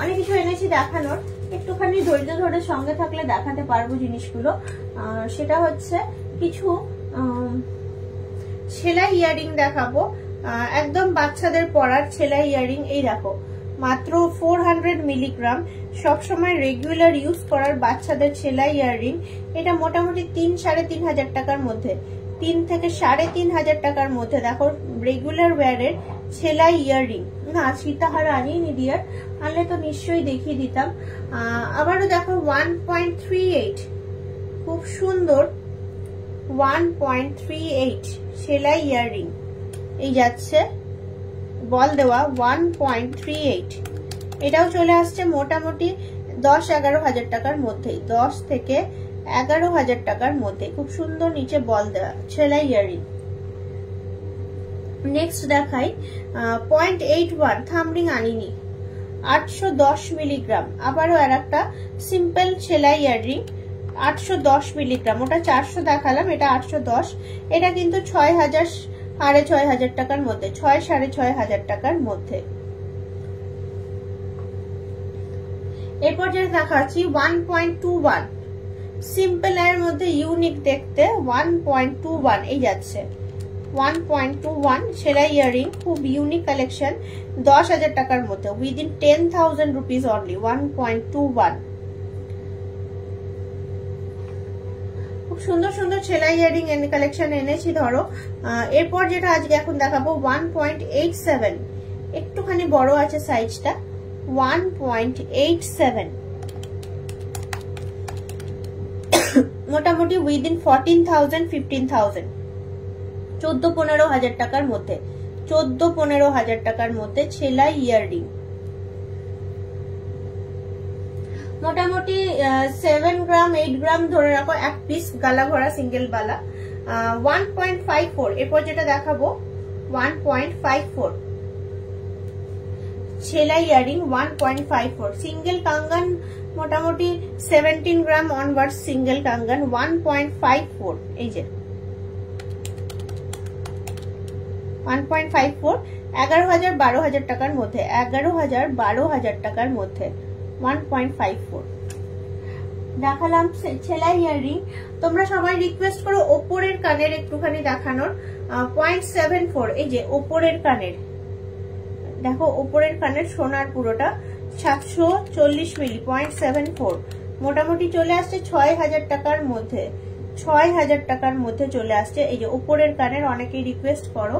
অনেক কিছু এনেছি দেখানোর, একটুখানি ধৈর্য ধরে সঙ্গে থাকলে দেখাতে পারবো জিনিসগুলো। সেটা হচ্ছে কিছু সেলাই ইয়ারিং দেখাবো, একদম বাচ্চাদের পরার সেলাই ইয়ারিং। এই দেখো, মাত্র 400 মিলিগ্রাম, সবসময় রেগুলার ইউজ করার বাচ্চাদের সেলাই ইয়ারিং। এটা মোটামুটি 3-3.5 টাকার মধ্যে, 3 থেকে 3.5 টাকার মধ্যে। দেখো, রেগুলার ওয়্যারের সেলাই ইয়ারিং। না, সীতাহার আনিনি ডিয়ার, আনলে তো নিশ্চয়ই দেখিয়ে দিতাম। আবারও দেখো 1.38, খুব সুন্দর 1.38 সেলাই ইয়ারিং। এই যাচ্ছে বল দেওয়া 1.38। এটাও চলে আসছে মোটামুটি 10-11,000 টাকার মধ্যেই, 10 থেকে 11,000 টাকার মধ্যে। খুব সুন্দর নিচে বল দেওয়া সেলাই ইয়ারিং। নেক্সট দেখাই 0.81, থামরিং আনিনি, 810 মিলিগ্রাম। আবারও আর একটা সিম্পল সেলাই ইয়ারিং, 810 মিলিগ্রাম। ওটা 400 দেখালাম, এটা 810। এটা কিন্তু 6,000-6,500 টাকার মধ্যে, 6,000-6,500 টাকার মধ্যে। এরপর যেটা দেখাচ্ছি 1.21, সিম্পল এর মধ্যে ইউনিক দেখতে 1.21। এই যাচ্ছে 1.21 সেলাই ইয়ারিং, খুব ইউনিক কালেকশন, 10,000 টাকার মধ্যে, উইদিন 10,000 রুপিস অনলি। 1.21 খুব সুন্দর সুন্দর সেলাই ইয়ারিং কালেকশন এনেছি ধরো। এরপর যেটা আজকে এখন দেখাবো 1.87, একটুখানি বড় আছে সাইজটা, 1.87, মোটামুটি উইদিন 14,000-15,000, 14-15,000 টাকার মধ্যে, 14-15,000 টাকার মধ্যে সেলাই ইয়ারিং। মোটামুটি 7 গ্রাম 8 গ্রাম ধরে রাখো এক পিস, গালা ভরা সিঙ্গেল বালা। 1.54, এরপর যেটা দেখাবো 1.54 সেলাই ইয়ারিং, 1.54 সিঙ্গেল কাঙ্গান, মোটামুটি 17 গ্রাম অনওয়ার্ড সিঙ্গেল কাঙ্গান, 1.54। এই যে 1.54, 11,000-12,000 টাকার মধ্যে, 11,000-12,000 টাকার মধ্যে 1.54 দেখালাম সেলাই ইয়ারিং। তোমরা সবাই রিকোয়েস্ট করো ওপরের কানের একটুখানি দেখানোর, 0.74। এই যে ওপরের কানের, দেখো ওপরের কানের সোনার পুরোটা 740 মিলি, 0.74, মোটামুটি চলে আসছে 6,000 টাকার মধ্যে, 6,000 টাকার মধ্যে চলে আসছে। এই যে ওপরের কানের অনেকেই রিকোয়েস্ট করো।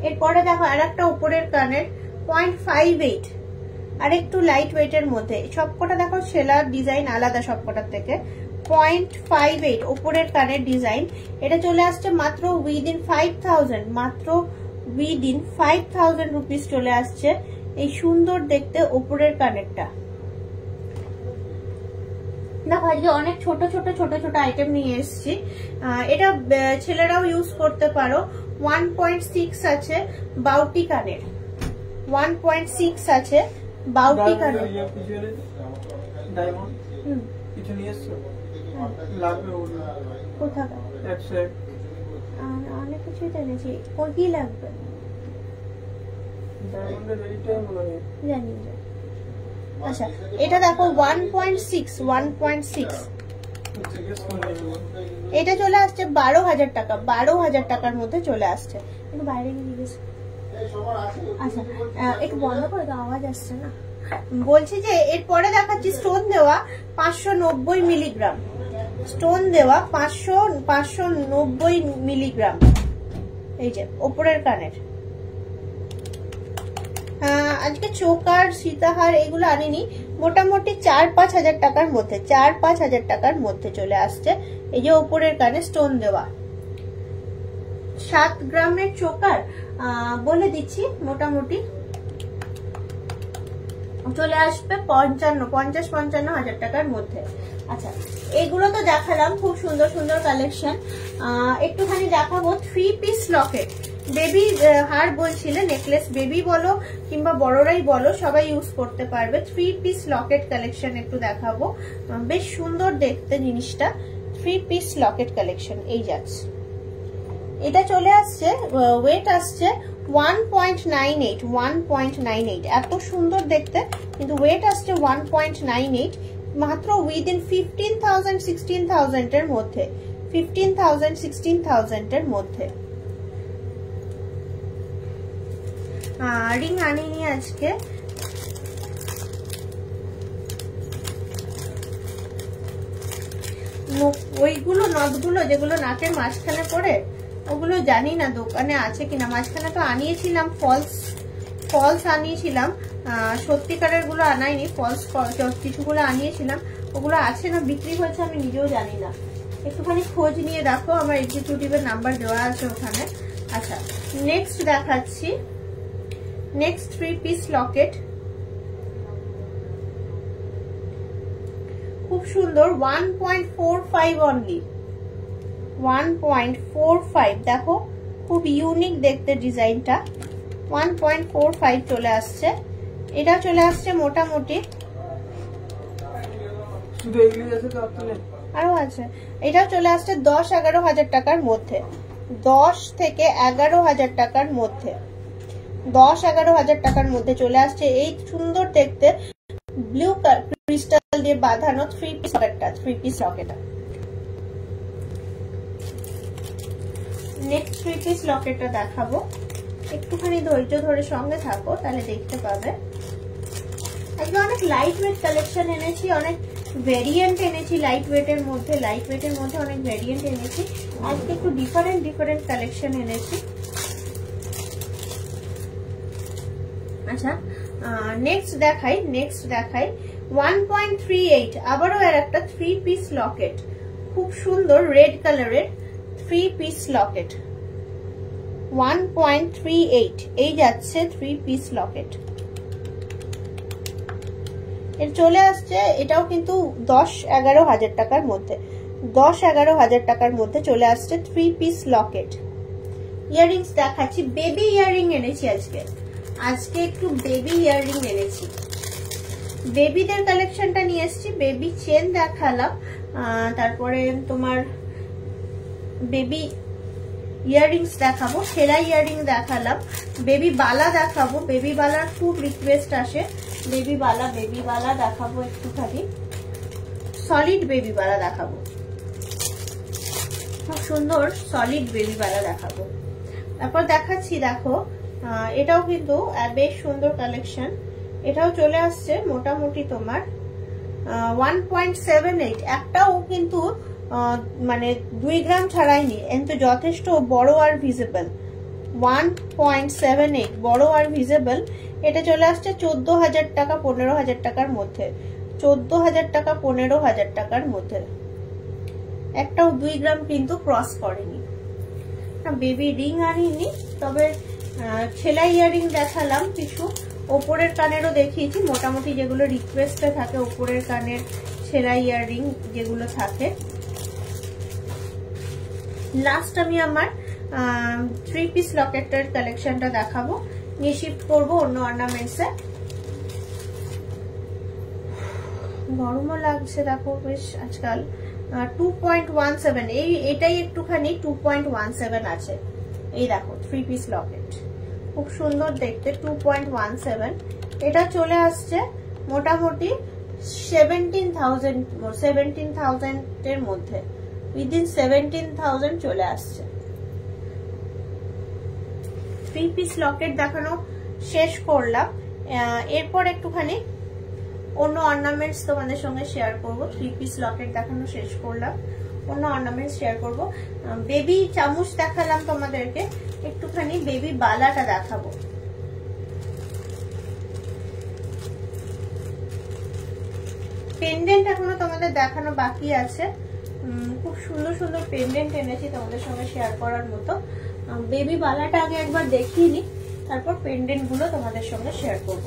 এরপরে দেখো আর একটা উপরের কানের 0.58, আর একটু লাইট ওয়েটের মধ্যে। সবকটা দেখো সেলার ডিজাইন আলাদা সবকটার থেকে। 0.58 উপরের কানের ডিজাইন, এটা চলে আসছে মাত্র উইদিন 5,000, মাত্র উইদিন 5,000 রুপিস চলে আসছে এই সুন্দর দেখতে উপরের কানেরটা। দেখো আজকে অনেক ছোট ছোট আইটেম নিয়ে এসেছি, এটা ছেলেরাও ইউজ করতে পারো। 1.6 আছে বাউটি কানের, 1.6 আছে বাউটি কানের। অনেক কিছুই জেনেছি, কি লাগবে জানি। আচ্ছা এটা দেখো 1.6, এটা চলে আসছে 12,000 টাকা, 12,000 টাকার মধ্যে চলে আসছে। একটু বাইরে গিয়ে জিজ্ঞেস, আচ্ছা একটু বন্ধ করে দাও, আওয়াজ আসছে না। বলছি যে এরপরে দেখাচ্ছি স্টোন দেওয়া 590 মিলিগ্রাম, স্টোন দেওয়া 590 মিলিগ্রাম। এই যে ওপরের কানের। আজকে চোকার সীতাহার এগুলো আনিনি, মোটামুটি 4-5 হাজার টাকার মধ্যে, 4-5 হাজার টাকার মধ্যে চলে আসছে। এই যে ওপরের কানে স্টোন দেওয়া 7 গ্রামের চোকার বলে দিচ্ছি, মোটামুটি চলে আসবে 50-55 হাজার টাকার মধ্যে। আচ্ছা এগুলো তো দেখালাম, খুব সুন্দর সুন্দর কালেকশন। একটুখানি দেখাবো 3 পিস লকেট। বেবি হার বলছিলে, নেকলেস বেবি বলো কিংবা বড়রাই বলো সবাই ইউজ করতে পারবে। 3 পিস লকেট কালেকশন একটু দেখাবো, বেশ সুন্দর দেখতে জিনিসটা। 3 পিস লকেট কালেকশন এই যাচ্ছে। এটা চলে আসছে, ওয়েট আসছে 1.98, এত সুন্দর দেখতে, কিন্তু ওয়েট আসছে 1.98, মাত্র উইদিন 15,000 16,000 এর মধ্যে, 15,000 16,000 এর মধ্যে। রিং আনিনি আজকে, ওইগুলো নথগুলো যেগুলো নাকের মাঝখানে পড়ে, ওগুলো জানি না দোকানে আছে কিনা। মাঝখানে তো আনিয়েছিলাম ফলস আনিয়েছিলাম, সত্যিকারের গুলো আনাইনি, ফলস কিছুগুলো আনিয়েছিলাম, ওগুলো আছে না বিক্রি হয়েছে আমি নিজেও জানি না। একটুখানি খোঁজ নিয়ে দেখো, আমার এক্সিকিউটিভের নাম্বার দেওয়া আছে ওখানে। আচ্ছা, নেক্সট দেখাচ্ছি, নেক্সট 3 পিস লকেট, খুব সুন্দর। 1.45 অনলি, 1.45, দেখো খুব ইউনিক দেখতে ডিজাইনটা। 1.45 চলে আসছে। এটা চলে আসছে মোটামুটি, আরো আছে, এটা চলে আসছে 10-11 হাজার টাকার মধ্যে, 10 থেকে 11 হাজার টাকার মধ্যে, 10-11 হাজার টাকার মধ্যে চলে আসছে এই সুন্দর দেখতে ব্লু ক্রিস্টাল দিয়ে বাঁধানো 3 পিস লকেটটা, 3 পিস লকেটটা। নেক্সট 3 পিস লকেটটা দেখাবো, একটুখানি ধৈর্য ধরে সঙ্গে থাকো তাহলে দেখতে পাবে। আজকে অনেক লাইট ওয়েট কালেকশন এনেছি, অনেক ভেরিয়েন্ট এনেছি লাইট ওয়েটের মধ্যে, অনেক ভেরিয়েন্ট এনেছি। আজকে একটু ডিফারেন্ট কালেকশন এনেছি। আচ্ছা, নেক্সট দেখাই 1.38, আবারও এর একটা 3 পিস লকেট, খুব সুন্দর রেড কালারের 3 পিস লকেট। 1.38 এই যাচ্ছে 3 পিস লকেট। এর চলে আসছে, এটাও কিন্তু 10-11 হাজার টাকার মধ্যে, 10-11 হাজার টাকার মধ্যে চলে আসছে 3 পিস লকেট। ইয়াররিংস দেখাচ্ছি, বেবি ইয়াররিং এনেছি আজকে একটু বেবি ইয়াররিং এনেছি, বেবিদের কালেকশনটা নিয়ে এসেছি। বেবি চেন দেখালাম, তারপরে তোমার বেবি ইয়াররিংস দেখাবো, সেলাই ইয়াররিং দেখালাম, বেবি বালা দেখাবো। বেবি বালার খুব রিকোয়েস্ট আসে, বেবি বালা দেখাবো, একটুখানি সলিড বেবি বালা দেখাবো, খুব সুন্দর সলিড বেবি বালা দেখাবো। তারপর দেখাচ্ছি, দেখো এটাও কিন্তু বেশ সুন্দর কালেকশন, এটাও চলে আসছে মোটামুটি তোমার 1.78, একটাও কিন্তু মানে 2 গ্রাম ছাড়াইনি, কিন্তু যথেষ্ট বড় আর ভিজিবল। 1.78 বড় আর ভিজিবল। এটা চলে আসছে 14,000 টাকা 15,000 টাকার মধ্যে, 14,000 টাকা 15,000 টাকার মধ্যে। একটাও 2 গ্রাম কিন্তু ক্রস করেনি। বেবি রিং আনিনি, তবে সেলাই ইয়ারিং দেখালাম কিছু, ওপরের কানেরও দেখিয়েছি, মোটামুটি যেগুলো রিকোয়েস্টে থাকে ওপরের কানের সেলাই ইয়ারিং যেগুলো থাকে। লাস্ট আমি আমার 3 পিস লকেটের কালেকশনটা দেখাবো, নিয়ে শিফট করবো অন্য অর্নামেন্টসে। গরমও লাগছে দেখো বেশ আজকাল। 2.17, এটাই একটুখানি 2.17 আছে। এই দেখো 3 পিস লকেট, খুব সুন্দর দেখতে, 2.17। এটা চলে আসছে মোটামুটি 17,000 এর মধ্যে, উইদিন 17,000 চলে আসছে। 3 পিস লকেট দেখানো শেষ করলাম। এরপর একটুখানি অন্য অর্নামেন্টস তোমাদের সঙ্গে শেয়ার করব। 3 পিস লকেট দেখানো শেষ করলাম, অন্য অর্নামেন্টস শেয়ার করব। বেবি চামচ দেখালাম তোমাদেরকে, একটুখানি বেবি বালাটা দেখাবো। পেন্ডেন্ট এখনো তোমাদের দেখানো বাকি আছে, খুব সুন্দর সুন্দর পেন্ডেন্ট এনেছি তোমাদের সঙ্গে শেয়ার করার মতো। বেবি বালাটা আগে একবার দেখিয়ে নি, তারপর পেন্ডেন্ট গুলো তোমাদের সঙ্গে শেয়ার করব।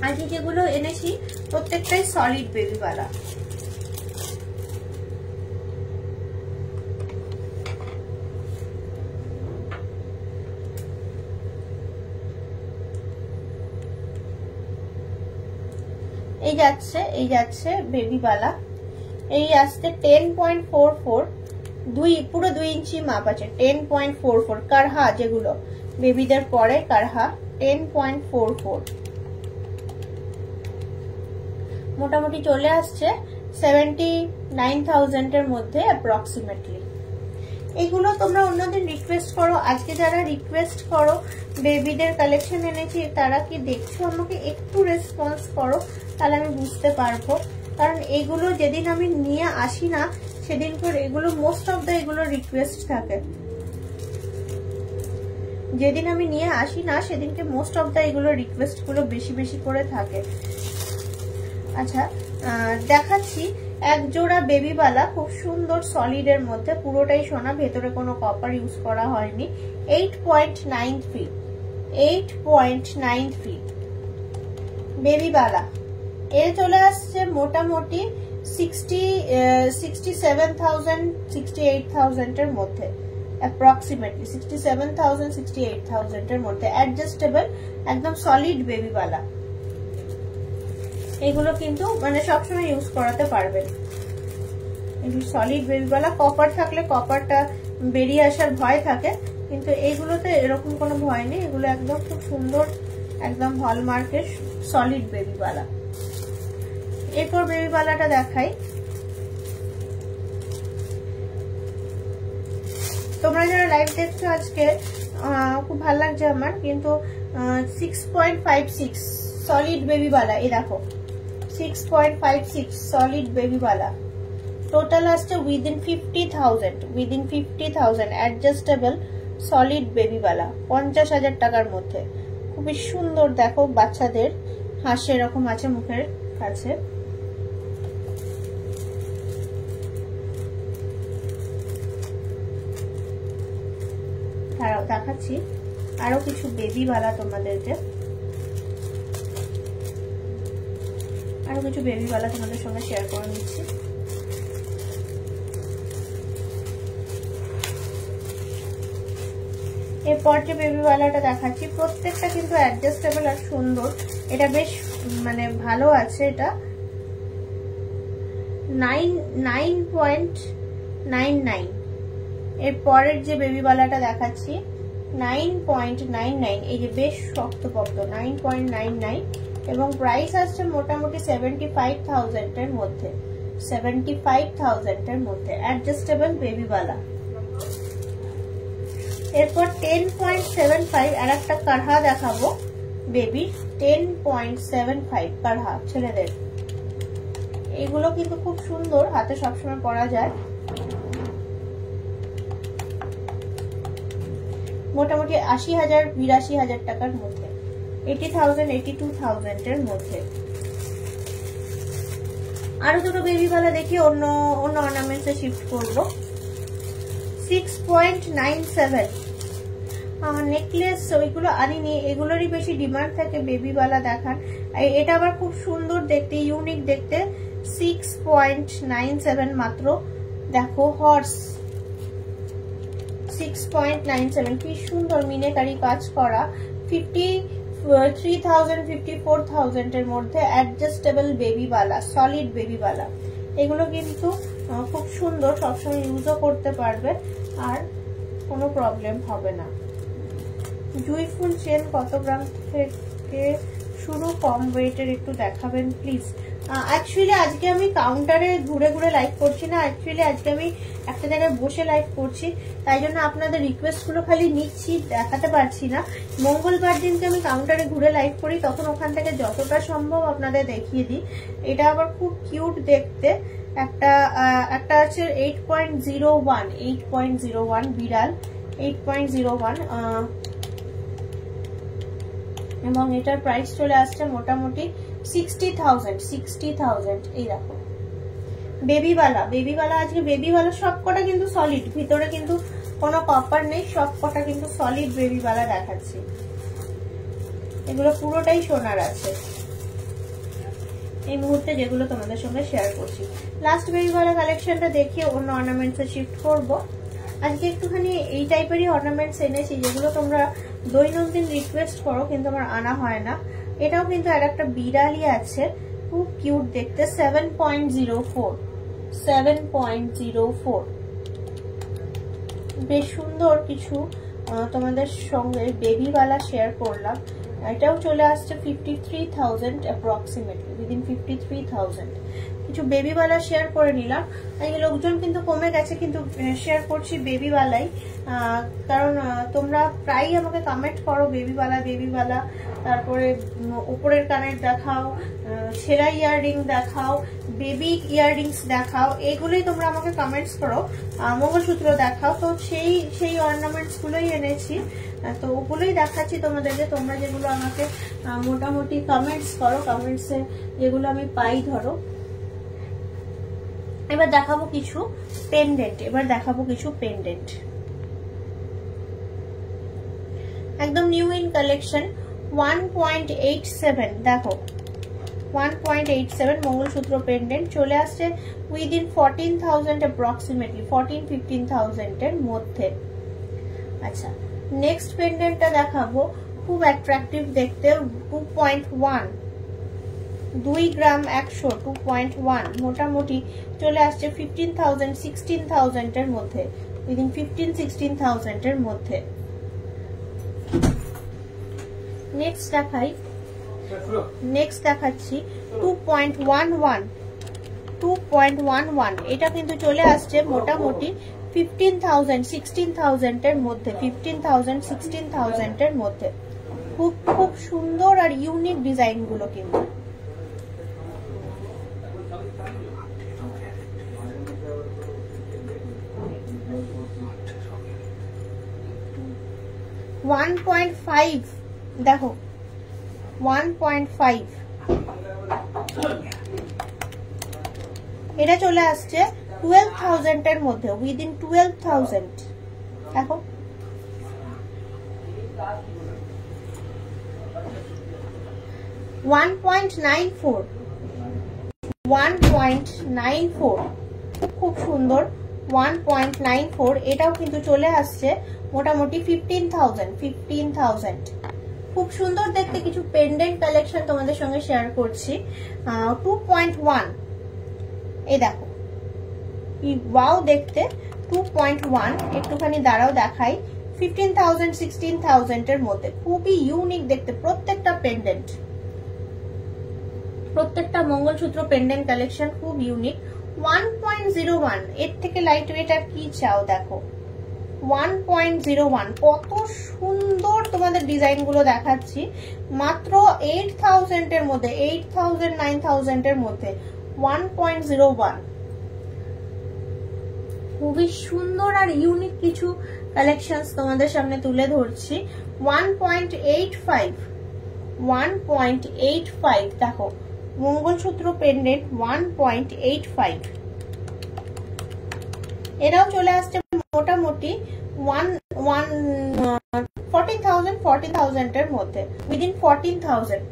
আজকে যেগুলো এনেছি প্রত্যেকটাই সলিড বেবি বালা। এই যাচ্ছে বেবিওয়ালা, এই আসছে 10.44, পুরো 2 ইঞ্চি মাপ আছে, 10.44 কারহা, যেগুলো বেবিদের পরে কারহা 10.44, মোটামুটি চলে আসছে 79,000 এর মধ্যে অ্যাপ্রক্সিমেটলি। এগুলো তোমরা অন্যদিন রিকোয়েস্ট করো, আজকে যারা রিকোয়েস্ট করো বেবিদের কালেকশন এনেছি তারা কি দেখছো আমাকে একটু রেসপন্স করো, তাহলে আমি বুঝতে পারবো। কারণ এগুলো যেদিন আমি নিয়ে আসি না সেদিন করে এগুলো মোস্ট অফ দ্য এগুলো রিকোয়েস্ট থাকে, যেদিন আমি নিয়ে আসি না সেদিনকে মোস্ট অফ দ্য এগুলো রিকোয়েস্ট গুলো বেশি বেশি করে থাকে। আচ্ছা দেখাচ্ছি এক জোড়া বেবিওয়ালা, খুব সুন্দর সলিডের মধ্যে, পুরোটাই সোনা, ভেতরে কোনো কপার ইউজ করা হয়নি, 8.93 বেবিওয়ালা। এর চলে আসছে মোটামুটি 67,000-68,000 এর মধ্যে, অ্যাপ্রক্সিমেটলি 67,000-68,000 এর মধ্যে, অ্যাডজাস্টেবল, একদম সলিড বেবিওয়ালা। এগুলো কিন্তু মানে সবসময় ইউজ করাতে পারবেন, এগুলো সলিড বেবিওয়ালা। কপার থাকলে কপারটা বেরিয়ে আসার ভয় থাকে, কিন্তু এইগুলোতে এরকম কোনো ভয় নেই, এগুলো একদম খুব সুন্দর, একদম হলমার্কের সলিড বেবিওয়ালা। এরপর বেবিওয়ালাটা দেখাই। তোমরা যারা লাইভ দেখছো আজকে খুব ভালো লাগছে আমার, কিন্তু 6.56 সলিড বেবিওয়ালা, এই দেখো 6.56 সলিড বেবিওয়ালা, টোটাল আসছে উইদিন 50,000 অ্যাডজাস্টেবল সলিড বেবিওয়ালা, 50,000 টাকার মধ্যে। খুবই সুন্দর, দেখো বাচ্চাদের হাসি এরকম আছে মুখের কাছে। দেখাচ্ছি আরো কিছু বেবিওয়ালা তোমাদেরকে, আরো কিছু বেবিওয়ালা তোমাদের সঙ্গে শেয়ার করে নিচ্ছি। এরপর যে বেবিওয়ালাটা দেখাচ্ছি প্রত্যেকটা কিন্তু অ্যাডজাস্টেবল আর সুন্দর, এটা বেশ মানে ভালো আছে, এটা 9.99। এর পরের যে বেবিওয়ালাটা দেখাচ্ছি 9.99, এই যে বেশ শক্তপোক্ত, 9.99, এবং প্রাইস আসছে মোটামুটি 75,000 এর মধ্যে, 75,000 এর মধ্যে, অ্যাডজাস্টেবল বেবিওয়ালা। এরপর 10.75 আর একটা কারহা দেখাবো বেবি, 10.75 কারহা ছেলেদের। এগুলো কিন্তু খুব সুন্দর, হাতে সবসময় পরা যায়, মোটামুটি 80,000-82,000 টাকার মধ্যে, 80,000-82,000 এর মধ্যে। আরো দুটো বেবিওয়ালা দেখি, অন্য অর্নামেন্টসে শিফট করবো। 6.97 নেকলেস, ওইগুলো আনিনি, এগুলোরই বেশি ডিমান্ড থাকে বেবিওয়ালা দেখান। এটা আবার খুব সুন্দর দেখতে, ইউনিক দেখতে, 6.97 মাত্র। দেখো হর্স 6.97, কি সুন্দর মিনেকারি কাজ করা, 53,000-54,000 এর মধ্যে, অ্যাডজাস্টেবল বেবিওয়ালা, সলিড বেবিওয়ালা। এগুলো কিন্তু খুব সুন্দর, সবসময় ইউজও করতে পারবে আর কোনো প্রবলেম হবে না। জুই ফুল চেন কত গ্রাম থেকে শুরু, কম ওয়েটের একটু দেখাবেন প্লিজ। অ্যাকচুয়ালি আজকে আমি কাউন্টারে ঘুরে ঘুরে লাইভ করছি না, অ্যাকচুয়ালি আজকে আমি একটা জায়গায় বসে লাইভ করছি, তাই জন্য আপনাদের রিকোয়েস্ট গুলো খালি নিচ্ছি, দেখাতে পারছি না। মঙ্গলবার দিনকে আমি কাউন্টারে ঘুরে লাইভ করি, তখন ওখান থেকে যতটা সম্ভব আপনাদের দেখিয়ে দিই। এটা আবার খুব কিউট দেখতে, একটা আছে 8.01 বিড়াল, 8.01, এবং এটার প্রাইস চলে আসছে মোটামুটি 60,000। এই দেখো বেবিওয়ালা আজকে বেবিওয়ালা সব কটা কিন্তু সলিড, ভিতরে কিন্তু কোনো কপার নেই, সব কটা কিন্তু সলিড বেবিওয়ালা দেখাচ্ছি। এগুলো পুরোটাই সোনার আছে এই মুহূর্তে, যেগুলো তোমাদের সঙ্গে শেয়ার করছি। লাস্ট বেবিওয়ালা কালেকশনটা দেখিয়ে অন্য অর্নামেন্টসে শিফট করব। আজকে একটুখানি এই টাইপেরই অর্নামেন্টস এনেছি, যেগুলো তোমরা দৈনন্দিন রিকোয়েস্ট করো কিন্তু আমার আনা হয় না। এটাও কিন্তু আর একটা বিড়ালই আছে, খুব কিউট দেখতে, 7.04, 7.04। বেশ সুন্দর কিছু তোমাদের সঙ্গে বেবিওয়ালা শেয়ার করলাম। এটাও চলে আসছে 53,000 অ্যাপ্রক্সিমেটলি, উইদিন 53,000। কিছু বেবিওয়ালা শেয়ার করে নিলাম। এই লোকজন কিন্তু কমে গেছে, কিন্তু শেয়ার করছি বেবিওয়ালাই, কারণ তোমরা প্রায়ই আমাকে কমেন্ট করো বেবিওয়ালা বেবিওয়ালা, তারপরে উপরের কানের দেখাও, সেরা ইয়াররিং দেখাও, বেবি ইয়াররিংস দেখাও, এইগুলোই তোমরা আমাকে কমেন্টস করো। মঙ্গলসূত্র দেখাও, তো সেই অর্নামেন্টস গুলোই এনেছি, তো ওগুলোই দেখাচ্ছি তোমাদেরকে। তোমরা যেগুলো আমাকে মোটামুটি কমেন্টস করো, কমেন্টসে যেগুলো আমি পাই ধরো। এবার দেখাবো কিছু পেন্ডেন্ট, একদম নিউ ইন কালেকশন। 1.87 দেখো, 1.87 মঙ্গলসূত্র পেন্ডেন্ট চলে আসছে উইদিন 14,000 অ্যাপ্রক্সিমেটলি, 14-15,000 এর মধ্যে। আচ্ছা, নেক্সট পেন্ডেন্টটা দেখাবো, খুব অ্যাট্রাকটিভ দেখতে, 2.1, 2 গ্রাম 100, 2.1 মোটামুটি চলে আসছে 15,000-16,000 এর মধ্যে, উইদিন 15-16,000 এর মধ্যে। নেক্সট দেখাচ্ছি 2.11, এটা কিন্তু চলে আসছে মোটামুটি 15,000-16,000 এর মধ্যে, 15,000-16,000 এর মধ্যে। খুব সুন্দর আর ইউনিক ডিজাইন গুলো কিন্তু। $1.5 দেখো, 1.5 এটা চলে আসছে 12,000 এর মধ্যে, উইদিন 12,000 দেখো। $1.94 খুব সুন্দর, 1.94 এটাও কিন্তু চলে আসছে মোটামুটি 15,000। খুব সুন্দর দেখতে কিছু পেন্ডেন্ট কালেকশন তোমাদের সঙ্গে শেয়ার করছি। 2.1 এই দেখো, ওয়াও দেখতে, 2.1 একটুখানি দাঁড়াও দেখাই, 15,000-16,000 এর মধ্যে। খুবই ইউনিক দেখতে প্রত্যেকটা পেন্ডেন্ট, প্রত্যেকটা মঙ্গলসূত্র পেন্ডেন্ট কালেকশন খুব ইউনিক। 1.01 এর থেকে লাইট ওয়েট আর কি চাও দেখো, 1.01 কত সুন্দর তোমাদের ডিজাইন গুলো দেখাচ্ছি, মাত্র 8,000 এর মধ্যে, 8,000-9,000 এর মধ্যে 1.01। খুবই সুন্দর আর ইউনিক কিছু কালেকশনস তোমাদের সামনে তুলে ধরছি। 1.85 দেখো, মঙ্গলসূত্র পেন্ডেন্ট 1.85, এরাও চলে আসছে মোটামুটি 14,000 এর মধ্যে, উইদিন 14,000।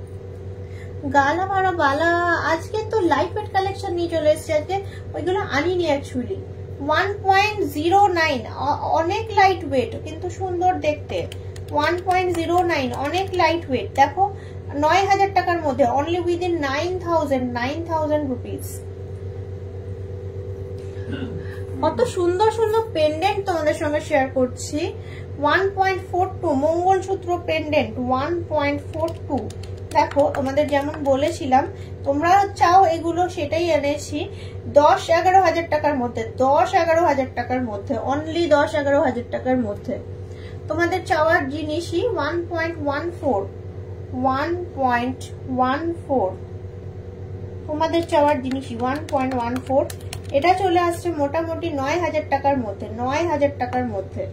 গালা মারা বালা আজকে তো লাইট ওয়েট কালেকশন নিয়ে চলে এসেছে, আজকে ওইগুলো আনিনি অ্যাকচুয়ালি। 1.09 অনেক লাইট ওয়েট কিন্তু সুন্দর দেখতে, 1.09 অনেক লাইট ওয়েট দেখো, 9,000 টাকার মধ্যে, অনলি উইদিন 9,000 রুপিস। কত সুন্দর সুন্দর পেন্ডেন্ট তোমাদের সঙ্গে শেয়ার করছি। 1.42 মঙ্গলসূত্র পেন্ডেন্ট, 1.42 দেখো, তোমাদের যেমন বলেছিলাম তোমরা চাও এগুলো, সেটাই এনেছি। 10-11 টাকার মধ্যে, 10-11 টাকার মধ্যে, অনলি 10-11 টাকার মধ্যে তোমাদের চাওয়ার জিনিসই। 1.14 তোমাদের চাওয়ার জিনিসই 1.14, এটা চলে আসছে মোটামুটি 9,000 টাকার মধ্যে, 9,000 টাকার মধ্যে।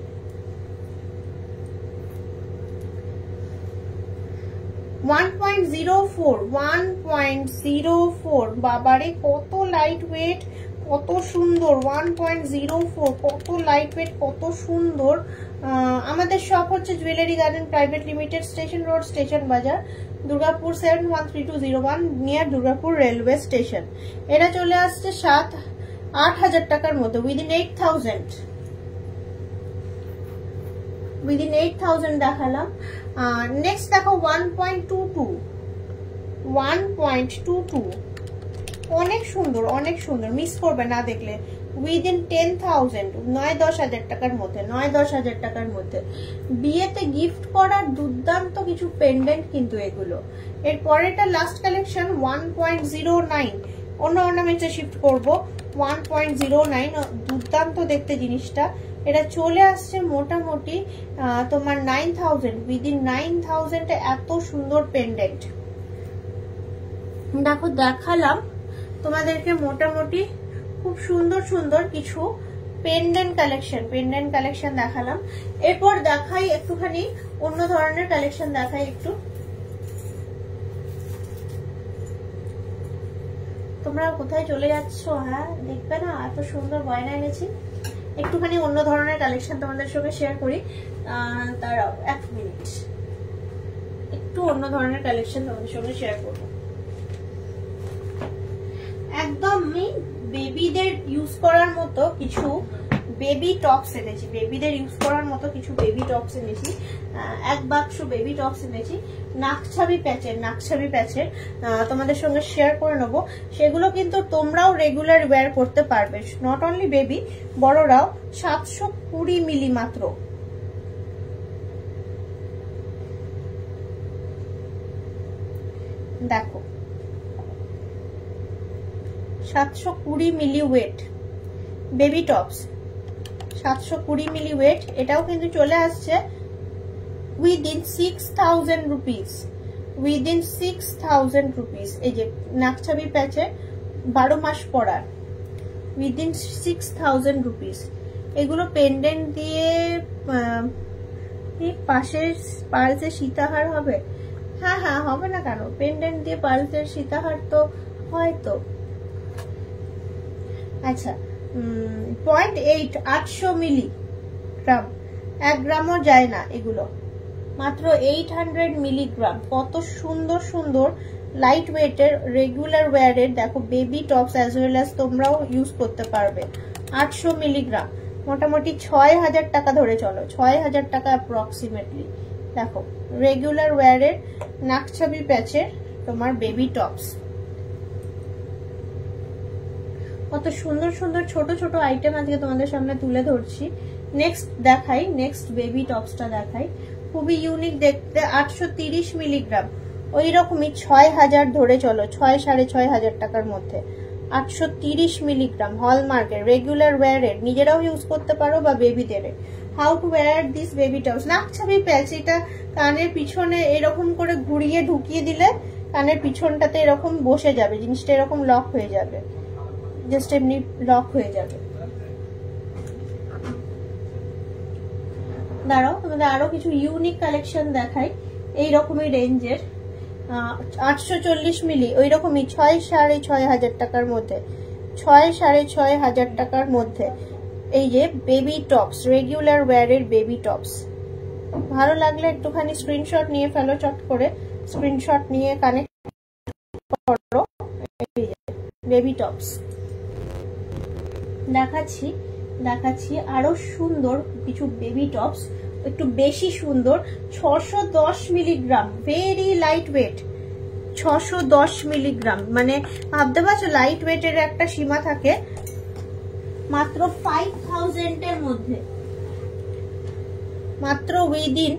1.04 বাবারে কত লাইট ওয়েট, কত সুন্দর। 1.04 কত লাইট ওয়েট, কত সুন্দর। আমাদের শপ হচ্ছে jewellery garden private limited, station road, station Bazar, Durgapur 713201, near Durgapur railway station. এটা চলে আসছে 7-8,000 টাকার মধ্যে, উইদিন 8,000 দেখালাম। নেক্সট দেখো 1.22 অনেক সুন্দর, মিস করবে না দেখলে। উইদিন 10,000, 9-10 হাজার টাকার মধ্যে, 9-10 হাজার টাকার মধ্যে বিয়েতে গিফট করার দুর্দান্ত কিছু পেন্ডেন্ট কিন্তু এগুলো। এর পরেরটা লাস্ট কালেকশন 1.09, অন্য অর্নামেন্টে শিফট করবো। 1.09, দুর্দান্ত দেখতে জিনিসটা। এটা চলে আসছে মোটামুটি তোমার 9,000, উইদিন 9,000 এত সুন্দর পেন্ডেন্ট। দেখো দেখালাম তোমাদেরকে মোটামুটি খুব সুন্দর সুন্দর কিছু পেন্ডেন্ট কালেকশন দেখালাম। এরপর দেখাই একটুখানি অন্য ধরনের কালেকশন দেখাই একটু। তোমরা কোথায় চলে যাচ্ছ? হ্যাঁ দেখবে না, এত সুন্দর গয়না এনেছি। একটুখানি অন্য ধরনের কালেকশন তোমাদের সঙ্গে শেয়ার করি। দাঁড়াও 1 মিনিট, একটু অন্য ধরনের কালেকশন তোমাদের সঙ্গে শেয়ার করবো। একদমই বেবিদের ইউজ করার মতো কিছু বেবি টপস এনেছি, বেবিদের ইউজ করার মতো কিছু বেবি টপস এনেছি। এক বাক্স বেবি টপস এনেছি, নাকছাবি প্যাচের তোমাদের সঙ্গে শেয়ার করে নেবো। সেগুলো কিন্তু তোমরাও রেগুলার ওয়্যার করতে পারবে, নট অনলি বেবি, বড়রাও। 720 মিলি মাত্র। দেখো 720 মিলি ওয়েট বেবি টপস, 720 মিলি ওয়েট। এটাও কিন্তু চলে আসছে উইদিন 6,000 রুপিস, উইদিন 6,000 রুপিস। এই যে নাকছাবি প্যাচে 12 মাস পরার, উইদিন 6,000 রুপিস। এগুলো পেন্ডেন্ট দিয়ে পাশের পালসে সীতাহার হবে। হ্যাঁ হ্যাঁ হবে না কেন, পেন্ডেন্ট দিয়ে পালসের সীতাহার তো হয়তো। আচ্ছা 0.8, 800 মিলিগ্রাম, 1 গ্রামও যায় না এগুলো, মাত্র 800 মিলিগ্রাম। কত সুন্দর সুন্দর লাইট ওয়েটের রেগুলার ওয়্যারের দেখো baby tops as well as তোমরাও ইউজ করতে পারবে। 800 মিলিগ্রাম, মোটামুটি 6,000 টাকা ধরে চলো, 6,000 টাকা অ্যাপ্রক্সিমেটলি। দেখো রেগুলার ওয়্যারের নাকছাবি প্যাচের তোমার বেবি টপস। কত সুন্দর সুন্দর ছোট ছোট আইটেম আজকে তোমাদের সামনে তুলে ধরছি। নেক্সট দেখাই, নেক্সট বেবি টপসটা দেখাই, খুবই ইউনিক দেখতে। 830 মিলিগ্রাম, ওই রকমই 6,000 ধরে চলো, 6-6,500 টাকার মধ্যে। 830 মিলিগ্রাম, হলমার্কের রেগুলার ওয়্যারের, নিজেরাও ইউজ করতে পারো বা বেবিদের। How to wear this baby tops. নাকছাবি প্যাচ, এটা কানের পিছনে এরকম করে ঘুরিয়ে ঢুকিয়ে দিলে কানের পিছনটাতে এরকম বসে যাবে, জিনিসটা এরকম লক হয়ে যাবে, জাস্ট এমনি লক হয়ে যাবে। দাঁড়াও তোমাদের আরো কিছু ইউনিক কালেকশন দেখাই এই রকমই রেঞ্জের। 840 মিলি, ওই রকমই 6-6,500 টাকার মধ্যে, 6-6,500 টাকার মধ্যে। এই যে বেবি টপস, রেগুলার ওয়্যারের বেবি টপস। ভালো লাগলে একটুখানি স্ক্রিনশট নিয়ে ফেলো, চট করে স্ক্রিনশট নিয়ে কানেক্ট করো। বেবি টপস দেখাচ্ছি আরো সুন্দর কিছু বেবি টপস, একটু বেশি সুন্দর। 610 milligram, very light weight. 610 milligram, মানে ভাবতে পারছো লাইট ওয়েটের একটা সীমা থাকে। মাত্র 5,000 এর মধ্যে, মাত্র উইদিন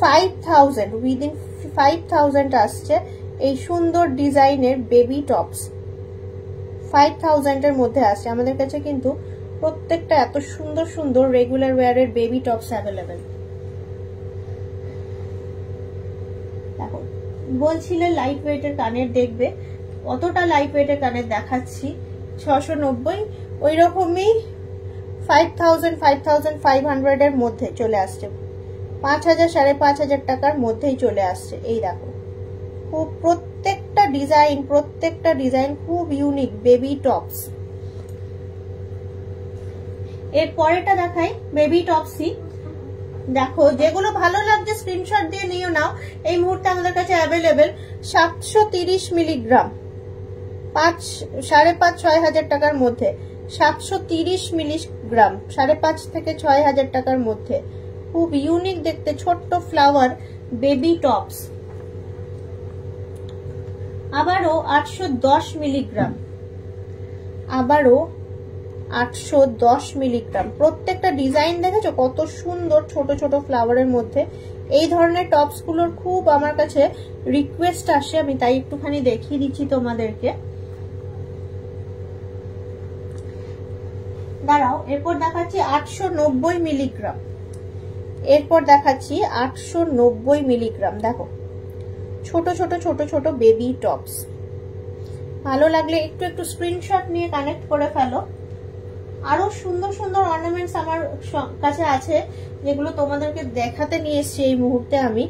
5,000 আসছে এই সুন্দর ডিজাইনের বেবি টপস। 5,000 এর মধ্যে আসছে। আমাদের কাছে কিন্তু প্রত্যেকটা এত সুন্দর সুন্দর রেগুলার ওয়্যারের বেবি টপস অ্যাভেলেবেল। দেখো বলছিলে লাইট ওয়েটের কানের দেখবে, অতটা লাইট ওয়েটের কানের দেখাচ্ছি। 690, ওই রকমই 5,500 এর মধ্যে চলে আসছে, 5,000-5,500 টাকার মধ্যেই চলে আসছে। এই দেখো খুব প্রত্যেকটা ডিজাইন খুব ইউনিক বেবি টপস। এর পরেটা দেখাই বেবি টপসই। দেখো যেগুলো ভালো লাগছে স্ক্রিনশট দিয়ে নিও নাও, এই মুহূর্তে আমাদের কাছে অ্যাভেলেবেল। 730 মিলিগ্রাম, 5,500-6,000 টাকার মধ্যে। 730 মিলিগ্রাম, 5,500 থেকে 6,000 টাকার মধ্যে। খুব ইউনিক দেখতে ছোট্ট ফ্লাওয়ার বেবি টপস। আবারও 810 মিলিগ্রাম, আবারও 810 মিলিগ্রাম। প্রত্যেকটা ডিজাইন দেখেছো কত সুন্দর, ছোট ছোট ফ্লাওয়ারের মধ্যে। এই ধরনের টপস গুলোর খুব আমার কাছে রিকোয়েস্ট আসে, আমি তাই একটুখানি দেখিয়ে দিচ্ছি তোমাদেরকে। দাঁড়াও, এরপর দেখাচ্ছি 890 মিলিগ্রাম। এরপর দেখাচ্ছি 890 মিলিগ্রাম। দেখো ছোট ছোট ছোট ছোট বেবি টপস। ভালো লাগলে একটু একটু স্ক্রিনশট নিয়ে কানেক্ট করে ফেলো। আরো সুন্দর সুন্দর অর্নামেন্টস আমার কাছে আছে, যেগুলো তোমাদেরকে দেখাতে নিয়ে এসছি এই মুহূর্তে আমি।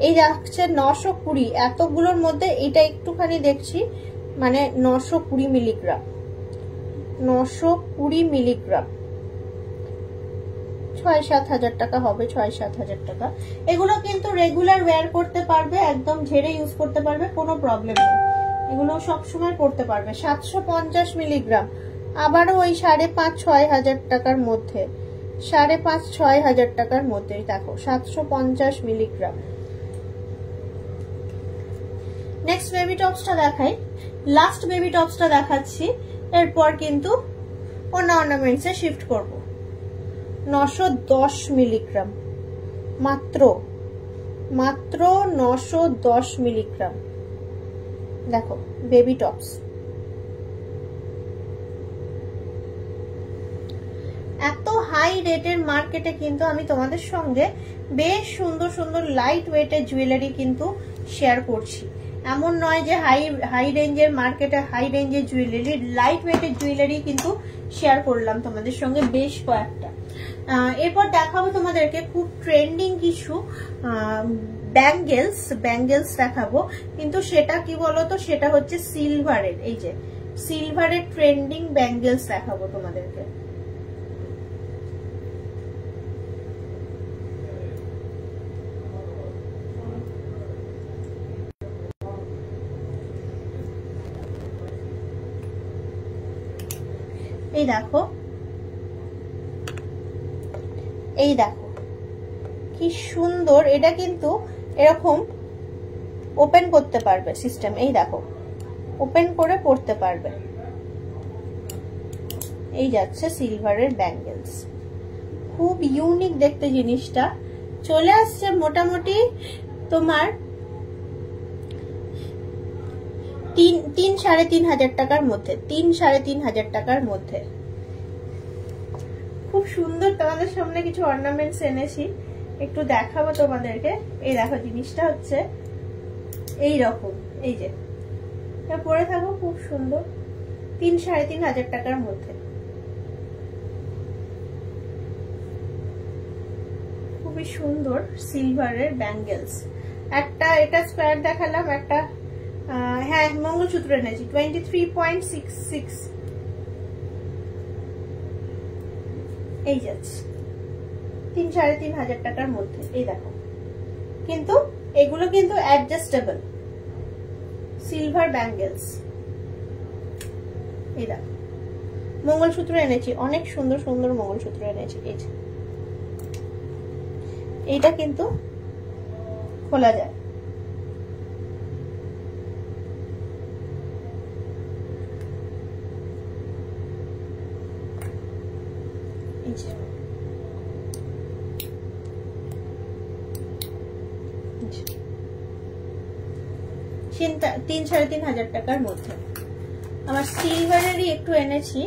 এই যাচ্ছে 920, এতগুলোর মধ্যে এটা একটুখানি দেখছি, মানে 920 মিলিগ্রাম। 920 মিলিগ্রাম 6-7 হাজার টাকা হবে, 6-7 হাজার টাকা। এগুলো কিন্তু রেগুলার ওয়্যার করতে পারবে, একদম ঝেড়ে ইউজ করতে পারবে, কোনো প্রবলেম নেই। এগুলো সবসময় করতে পারবে। 750 মিলিগ্রাম, আবারও ওই 5.5-6 হাজার টাকার মধ্যে, 5.5-6 হাজার টাকার মধ্যেই। দেখো 750 মিলিগ্রাম। নেক্সট বেবি টপসটা দেখাই, লাস্ট বেবি টপসটা দেখাচ্ছি, এরপর কিন্তু অন্য অর্নামেন্টসে শিফট করব। 910 মিলিগ্রাম, মাত্র 910 মিলিগ্রাম। দেখো বেবি টপস, এত হাই রেটের মার্কেটে কিন্তু আমি তোমাদের সঙ্গে বেশ সুন্দর সুন্দর লাইট ওয়েটের জুয়েলারি কিন্তু শেয়ার করছি। এমন নয় যে হাই রেঞ্জের মার্কেটে হাই রেঞ্জের জুয়েলারি, লাইট ওয়েটের জুয়েলারি কিন্তু শেয়ার করলাম তোমাদের সঙ্গে বেশ কয়েকটা। এরপর দেখাবো তোমাদেরকে খুব ট্রেন্ডিং কিছু ব্যাঙ্গেলস দেখাবো, কিন্তু সেটা কি বলতো, সেটা হচ্ছে সিলভারের। এই যে সিলভারের ট্রেন্ডিং ব্যাঙ্গেলস দেখাবো তোমাদেরকে। এই দেখো, এই দেখো কি সুন্দর। এটা কিন্তু এরকম ওপেন করতে পারবে সিস্টেম, এই দেখো ওপেন করে পড়তে পারবে। এই যাচ্ছে সিলভারের ব্যাঙ্গেলস, খুব ইউনিক দেখতে জিনিসটা। চলে আসছে মোটামুটি তোমার 3-3.5 হাজার টাকার মধ্যে, 3-3.5 হাজার টাকার মধ্যে। খুব সুন্দর তোমাদের সামনে কিছু অর্নামেন্টস এনেছি, একটু দেখাবো তোমাদেরকে। এই দেখো জিনিসটা হচ্ছে এই রকম, এই যে পরে থাকো, খুব সুন্দর, 3-3.5 হাজার টাকার মধ্যে। খুবই সুন্দর সিলভারের ব্যাঙ্গেলস। একটা এটা স্কোয়ার দেখালাম, একটা হ্যাঁ মঙ্গলসূত্র এনেছি 23.66। এই যাচ্ছে 3-3.5 হাজার টাকার মধ্যে। এই দেখো, কিন্তু এগুলো কিন্তু অ্যাডজাস্টেবল সিলভার ব্যাঙ্গেলস। এই দেখো মঙ্গলসূত্র এনেছি, অনেক সুন্দর সুন্দর মঙ্গলসূত্র এনেছি। এই যে এইটা কিন্তু খোলা যায়। চিন্তা 3-3.5 হাজার টাকার মধ্যে। আমার সিলভারেরই একটু এনেছি,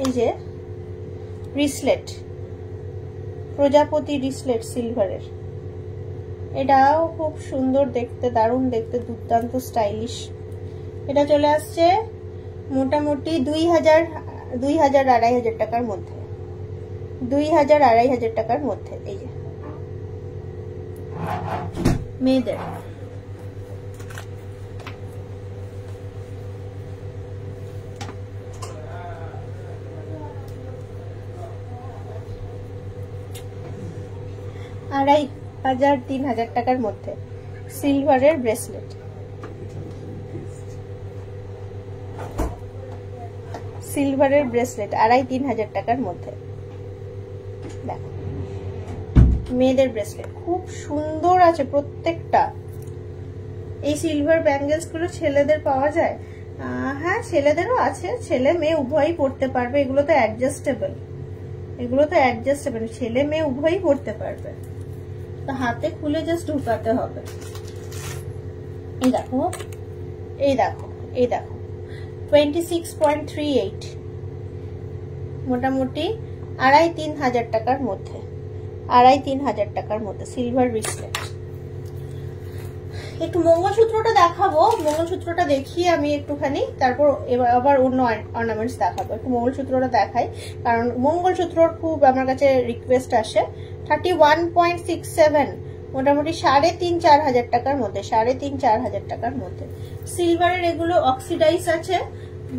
এই যে রিসলেট, প্রজাপতি রিসলেট সিলভারের। এটাও খুব সুন্দর দেখতে, দারুণ দেখতে, দুর্দান্ত স্টাইলিশ। এটা চলে আসছে মোটামুটি 2,000-2,500 টাকার মধ্যে, 2,000-2,500 টাকার মধ্যে। এই যে মেয়েদের $2,500-3,000 টাকার মধ্যে সিলভারের ব্রেসলেট। সিলভারের ব্রেসলেট 2,500-3,000 টাকার মধ্যে। দেখো মেয়েদের ব্রেসলেট খুব সুন্দর আছে প্রত্যেকটা। এই সিলভার ব্যাঙ্গেলস গুলো ছেলেদের পাওয়া যায়, হ্যাঁ ছেলেদেরও আছে, ছেলে মেয়ে উভয়ই পড়তে পারবে। এগুলো তো অ্যাডজাস্টেবল, ছেলে মেয়ে উভয়ই পড়তে পারবে। তো হাতে খুলে জাস্ট ঢুকাতে হবে। এই দেখো 26.38, মোটামুটি 2,500-3 হাজার টাকার মধ্যে, 2,500-3 হাজার টাকার মধ্যে সিলভার ব্রেসলেট। একটু মঙ্গলসূত্রটা দেখাবো, মঙ্গলসূত্রটা দেখিয়ে আমি একটুখানি তারপর এবার আবার অন্য অর্নামেন্টস দেখাবো। একটু মঙ্গলসূত্রটা দেখাই, কারণ মঙ্গলসূত্রর খুব আমার কাছে রিকোয়েস্ট আসে। 31.67, মোটামুটি 3,500-4 হাজার টাকার মধ্যে, 3,500-4 হাজার টাকার মধ্যে। সিলভারের এগুলো অক্সিডাইজ আছে,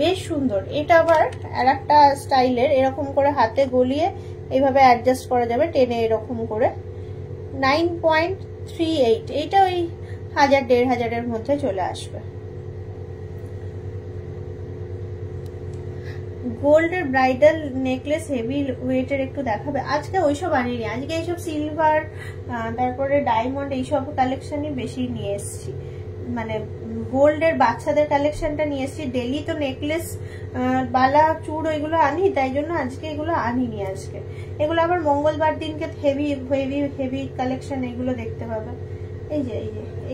বেশ সুন্দর। এটা আবার আর একটা স্টাইলের, এরকম করে হাতে গলিয়ে এইভাবে অ্যাডজাস্ট করা যাবে, টেনে এরকম করে। 9.38, এইটা ওই 1,000-1,500 হাজারের মধ্যে চলে আসবে। গোল্ডের ব্রাইডাল নেকলেস হেভি ওয়েটের একটু দেখাবে। আজকে ওইসব আনিনি, আজকে এইসব সিলভার তারপরে ডায়মন্ড এইসব কালেকশনই বেশি নিয়ে এসেছি। মানে গোল্ডের বাচ্চাদের কালেকশনটা নিয়ে এসেছি। ডেলি তো নেকলেস বালা চূড় ওইগুলো আনি, তাই জন্য আজকে এগুলো আনিনি। আজকে এগুলো আবার মঙ্গলবার দিনকে হেভি হেভি হেভি কালেকশন এগুলো দেখতে পাবে। এই যে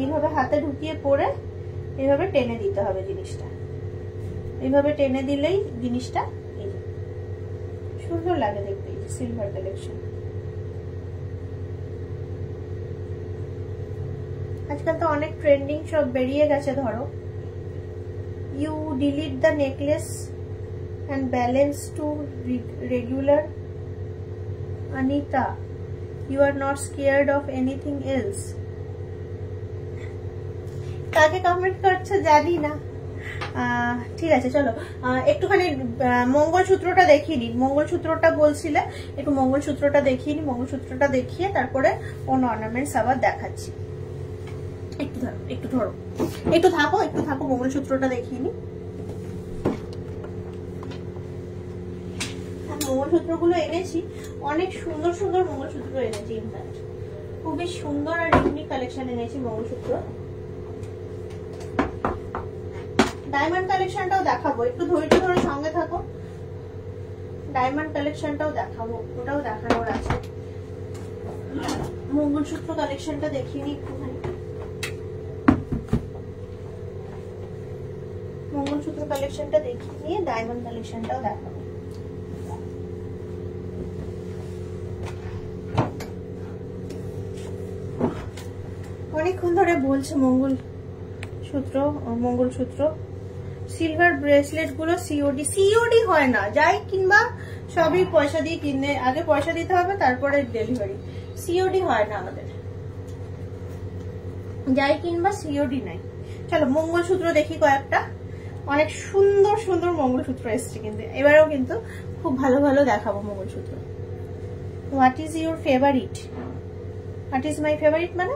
এইভাবে হাতে ঢুকিয়ে পরে এইভাবে টেনে দিতে হবে জিনিসটা, এইভাবে টেনে দিলেই জিনিসটা এই যে সুন্দর লাগে দেখতে। এই সিলভার কালেকশন আজকাল তো অনেক ট্রেন্ডিং সব বেরিয়ে গেছে। ধরো, you delete the necklace and balance to regular Anita, you are not scared of anything else. কাকে কমেন্ট করছো জানি না। ঠিক আছে, চলো একটুখানি মঙ্গলসূত্রটা দেখিয়ে নিই। মঙ্গলসূত্রটা বলছিলে, একটু মঙ্গলসূত্রটা দেখিয়ে নিই। মঙ্গলসূত্রটা দেখিয়ে তারপরে অন্য অর্নামেন্টস আবার দেখাচ্ছি। একটু থাকো, মঙ্গলসূত্রটা দেখিয়ে নিই। মঙ্গলসূত্রগুলো এনেছি, অনেক সুন্দর সুন্দর মঙ্গলসূত্র এনেছি। ইনফ্যাক্ট খুবই সুন্দর আর ইউনিক কালেকশন এনেছি মঙ্গলসূত্র। ডায়মন্ড কালেকশনটাও দেখাবো, একটু ধৈর্য ধরে সঙ্গে থাকো। ডায়মন্ড কালেকশনটাও দেখাবো, ওটাও দেখানোর আছে। মঙ্গলসূত্র কালেকশনটা দেখিয়ে নিই একটুখানি। মঙ্গলসূত্র কালেকশনটা দেখিয়ে নিয়ে ডায়মন্ড কালেকশনটাও দেখাবো। অনেকক্ষণ ধরে বলছে মঙ্গলসূত্র সিলভার ব্রেসলেট গুলো সিওডি হয় না, যাই কিনবা সবই পয়সা দিয়ে কিনে, আগে পয়সা দিতে হবে তারপরে ডেলিভারি। সিওডি হয় না আমাদের, যাই কিনবা সিওডি নাই। চলো মঙ্গলসূত্র দেখি কয়েকটা। অনেক সুন্দর সুন্দর মঙ্গলসূত্র এসছে, কিন্তু এবারেও কিন্তু খুব ভালো ভালো দেখাবো mangalsutra. What is your favourite? What is my favourite মানে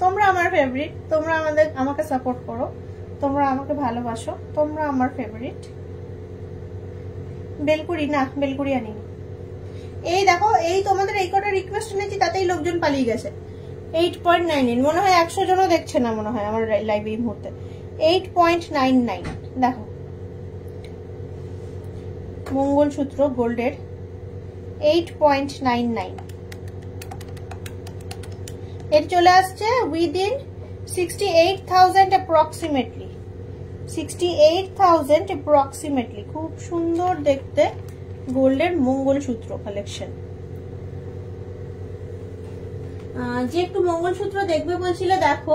তোমরা আমার ফেভারিট, তোমরা আমাকে সাপোর্ট করো, তোমরা আমাকে ভালোবাসো, তোমরা আমার ফেভারিট। বেলকুড়ি না, বেলকুড়ি আনিনি। এই দেখো, এই তোমাদের এই কটা রিকোয়েস্ট এনেছি, তাতেই লোকজন পালিয়ে গেছে। 8.99, মনে হয় 100 জনও দেখছে না মনে হয় আমার লাইভে এই মুহূর্তে। 8.99 দেখো, মঙ্গলসূত্র গোল্ডের 8.99। এর চলে আসছে উইদিন 68,000 অ্যাপ্রক্সিমেটলি, 68,000 অ্যাপ্রক্সিমেটলি। খুব সুন্দর দেখতে গোল্ডের মঙ্গলসূত্র কালেকশন। যে একটু মঙ্গলসূত্র দেখবে বলছিলে, দেখো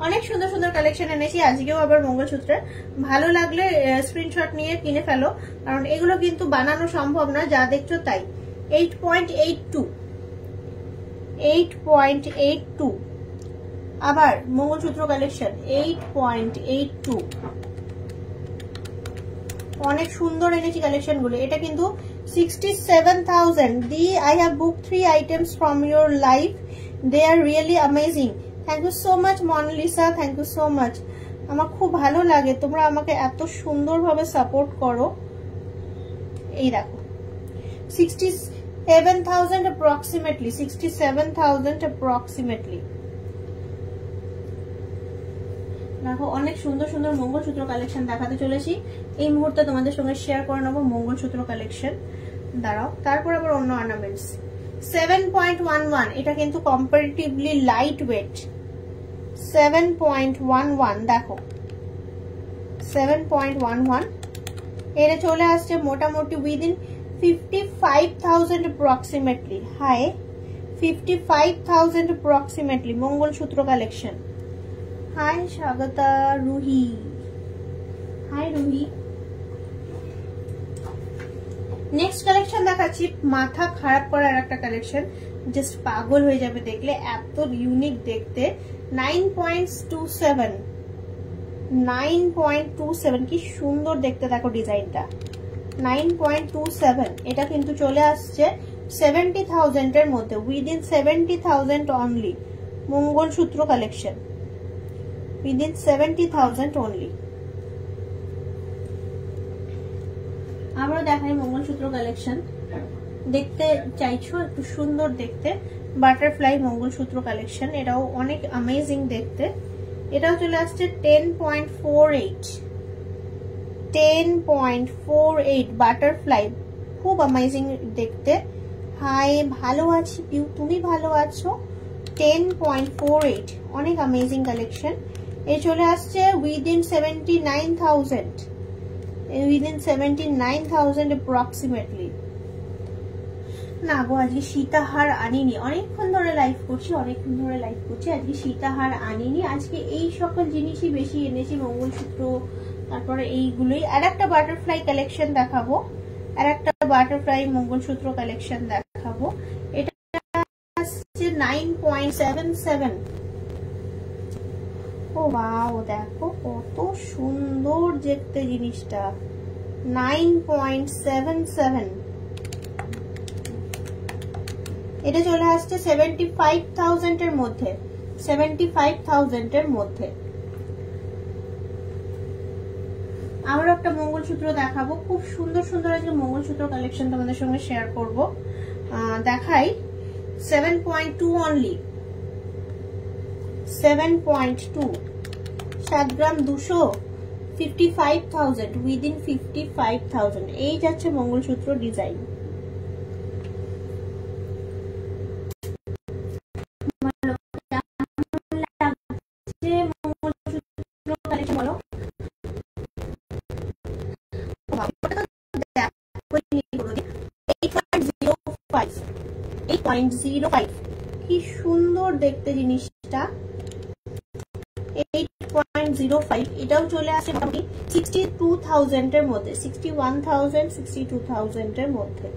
অনেক সুন্দর সুন্দর কালেকশন এনেছি আজকেও আবার মঙ্গলসূত্রের। ভালো লাগলে স্ক্রিনশট নিয়ে কিনে ফেলো, কারণ এগুলো কিন্তু বানানো সম্ভব না, যা দেখছো তাই। 8.82 আবার মঙ্গলসূত্র কালেকশন 8.82, অনেক সুন্দর এনেছি কালেকশন গুলো। এটা কিন্তু 67,000 দি I have booked 3 items from your live, they are really amazing. Thank you so much Monalisa, thank you so much. আমার খুব ভালো লাগে তোমরা আমাকে এত সুন্দরভাবে সাপোর্ট করো। এই দেখো 67,000 approximately, 67,000 approximately। দেখো অনেক সুন্দর সুন্দর মঙ্গলসূত্র কালেকশন দেখাতে চলেছি এই মুহূর্তে তোমাদের সঙ্গে শেয়ার করে নেবো মঙ্গলসূত্র কালেকশন। দাঁড়াও, তারপর আবার অন্য অর্নামেন্টস। 7.11 এটা কিন্তু কম্পারেটিভলি লাইট ওয়েট। 7.11 দেখো 7.11 এটা চলে আসছে মোটামুটি within 55,000 approximately. Hi 55,000 approximately mangalsutra collection. Hi Swagata Ruhi, hi Ruhi. Next collection দেখাচ্ছি, মাথা খারাপ করার একটা কালেকশন, জাস্ট পাগল হয়ে যাবে দেখলে, এত ইউনিক দেখতে। 9.27 9.27 কি সুন্দর দেখতে দেখো ডিজাইনটা। 9.27 এটা কিন্তু চলে আসছে 70,000 এর মধ্যে, within 70,000 only mangalsutra collection, within 70,000 only. আমরা দেখাই মঙ্গলসূত্র কালেকশন, দেখতে চাইছো একটু সুন্দর দেখতে, বাটারফ্লাই মঙ্গলসূত্র কালেকশন, এটাও অনেক অ্যামেজিং দেখতে। এটাও চলে আসছে 10.48 10.48 বাটারফ্লাই, খুব অ্যামেজিং দেখতে। হাই ভালো আছি পিউ, তুমি ভালো আছো? 10.48 অনেক অ্যামেজিং কালেকশন। এই চলে আসছে উইদিন 79,000, উইদিন 79,000 অ্যাপ্রক্সিমেটলি। না গো আজকে সীতাহার আনিনি, অনেকক্ষণ ধরে লাইভ করছি আজকে সীতাহার আনিনি, আজকে এই সকল জিনিসই বেশি এনেছি, মঙ্গলসূত্র, তারপরে এইগুলোই। আর একটা বাটারফ্লাই কালেকশন দেখাবো, আর একটা বাটারফ্লাই মঙ্গলসূত্র কালেকশন দেখাবো। এটা আসছে 9.77। ও ওয়াও দেখো কত সুন্দর দেখতে জিনিসটা। 9.77 এটা চলে আসছে 75,000 এর মধ্যে, 75,000 এর মধ্যে। আমরা একটা মঙ্গলসূত্র দেখাবো, খুব সুন্দর সুন্দর একটা মঙ্গলসূত্র কালেকশন তোমাদের সঙ্গে শেয়ার করব। দেখাই 7.2 অনলি, 7.2 7 গ্রাম 200, 55,000 উইদিন 55,000। এই যাচ্ছে মঙ্গলসূত্র ডিজাইন। কি সুন্দর দেখতে জিনিসটা। 8.05 এটাও চলে আসে মোটামুটি 62,000 এর মধ্যে, 61,000 62,000 এর মধ্যে।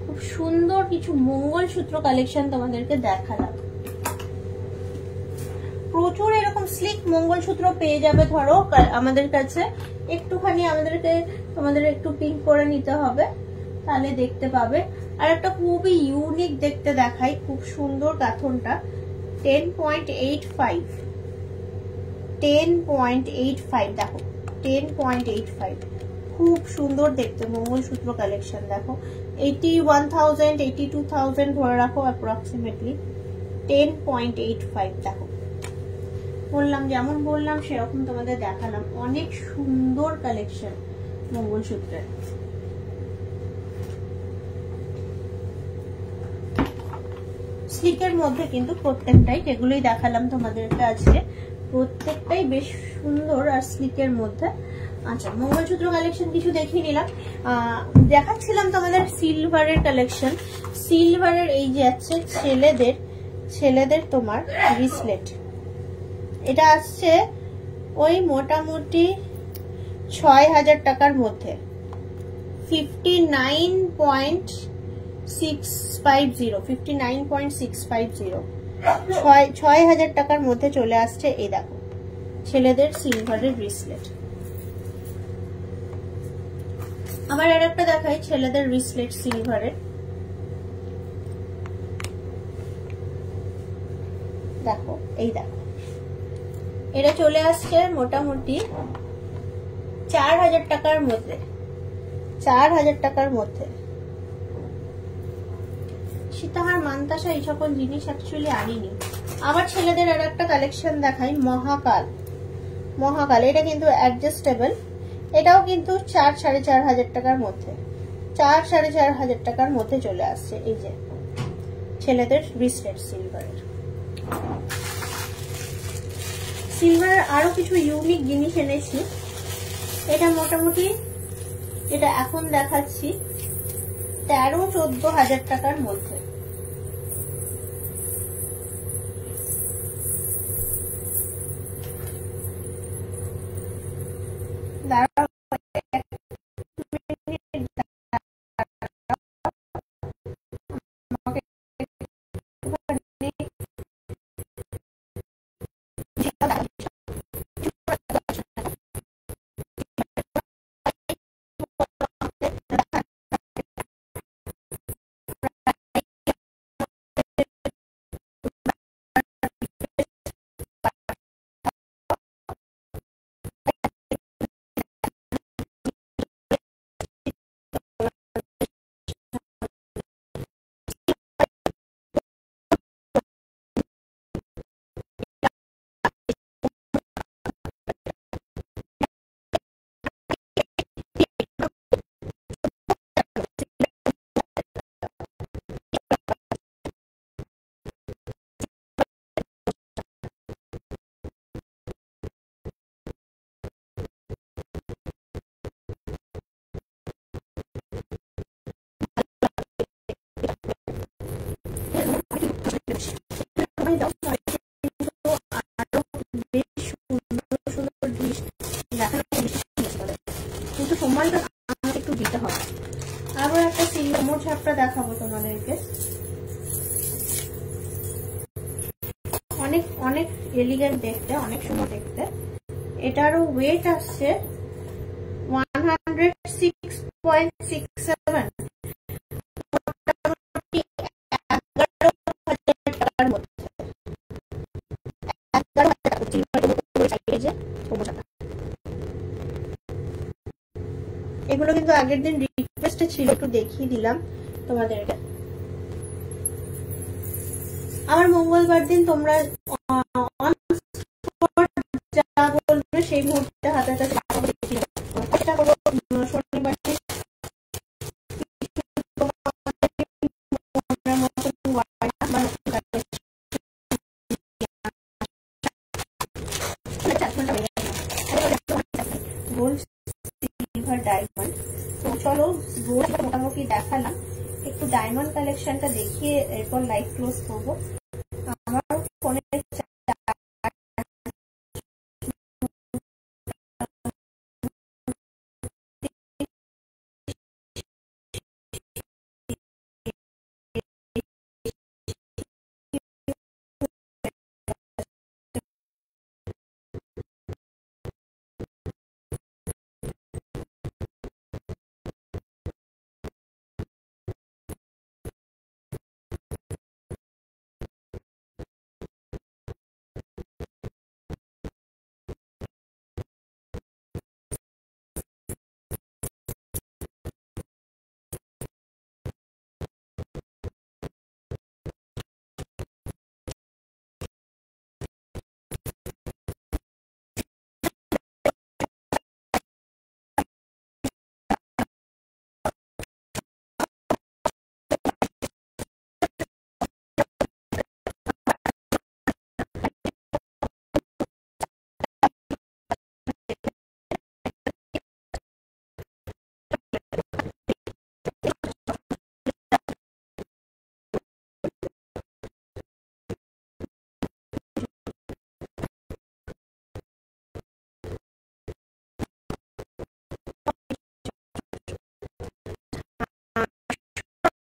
খুব সুন্দর কিছু মঙ্গলসূত্র কালেকশন তোমাদেরকে দেখালাম। প্রচুর এরকম স্লিক মঙ্গলসূত্র পেয়ে যাবে ধরো আমাদের কাছে, একটুখানি তোমাদের একটু পিঙ্ক করে নিতে হবে, তাহলে দেখতে পাবে। আর একটা খুবই ইউনিক দেখতে দেখাই, খুব সুন্দর গাঁথনটা। 10.85 10.85 দেখো 10.85 খুব সুন্দর দেখতে মঙ্গলসূত্র কালেকশন। দেখো 81,000 82,000 ধরে রাখো অ্যাপ্রক্সিমেটলি। 10.85 দেখো, বললাম যেমন বললাম সেরকম তোমাদের দেখালাম, অনেক সুন্দর কালেকশন মঙ্গলসূত্রের। স্লিকের মধ্যে কিন্তু প্রত্যেকটাই, যেগুলোই দেখালাম তোমাদেরকে আজকে, প্রত্যেকটাই বেশ সুন্দর আর স্লিকের মধ্যে। আচ্ছা মঙ্গলসূত্র কালেকশন কিছু দেখিয়ে নিলাম। দেখাচ্ছিলাম তোমাদের সিলভারের কালেকশন। সিলভারের এই যে আছে ছেলেদের তোমার ব্রেসলেট, এটা আসছে ওই মোটামুটি 6,000 টাকার মধ্যে, 59.650 6,000 টাকার মধ্যে চলে আসছে। এই দেখো ছেলেদের সিলভারের ব্রেসলেট। আবার আর একটা দেখাই ছেলেদের ব্রেসলেট সিলভারের, দেখো এই দেখো, এটা চলে আসছে মোটামুটি 4,000 টাকার মধ্যে, 4,000 টাকার মধ্যে সীতাহার, মানতাসা এই সকল জিনিস অ্যাকচুয়ালি আনিনি। আবার ছেলেদের আর একটা কালেকশন দেখাই, মহাকাল। মহাকাল এটা কিন্তু অ্যাডজাস্টেবল, এটাও কিন্তু 4-4.5 টাকার মধ্যে, 4-4.5 টাকার মধ্যে চলে আসছে। এই যে ছেলেদের রিস্টেড সিলভারের, সিলভারের আরো কিছু ইউনিক জিনিস এনেছি। এটা মোটামুটি, এটা এখন দেখাচ্ছি 13-14 হাজার টাকার মধ্যে। কিন্তু সময়টা আমাকে একটু দিতে হবে। আবার একটা সিলভার ছাপটা দেখাবো তোমাদেরকে, অনেক অনেক এলিগেন্ট দেখতে, অনেক সুন্দর দেখতে। এটারও ওয়েট আসছে 106.67, এগুলো কিন্তু আগের দিন রিকোয়েস্টে ছিল, একটু দেখিয়ে দিলাম তোমাদেরকে। আমার মঙ্গলবার দিন তোমরা যা বলবে সেই মুহূর্তে হাতে হাতে চেষ্টা করবো। শনিবার দিন ডায়মন্ড। তো চলো গোল্ড মোটামুটি দেখালাম, একটু ডায়মন্ড কালেকশনটা দেখিয়ে এরপর লাইভ ক্লোজ করবো। আমার ফোনে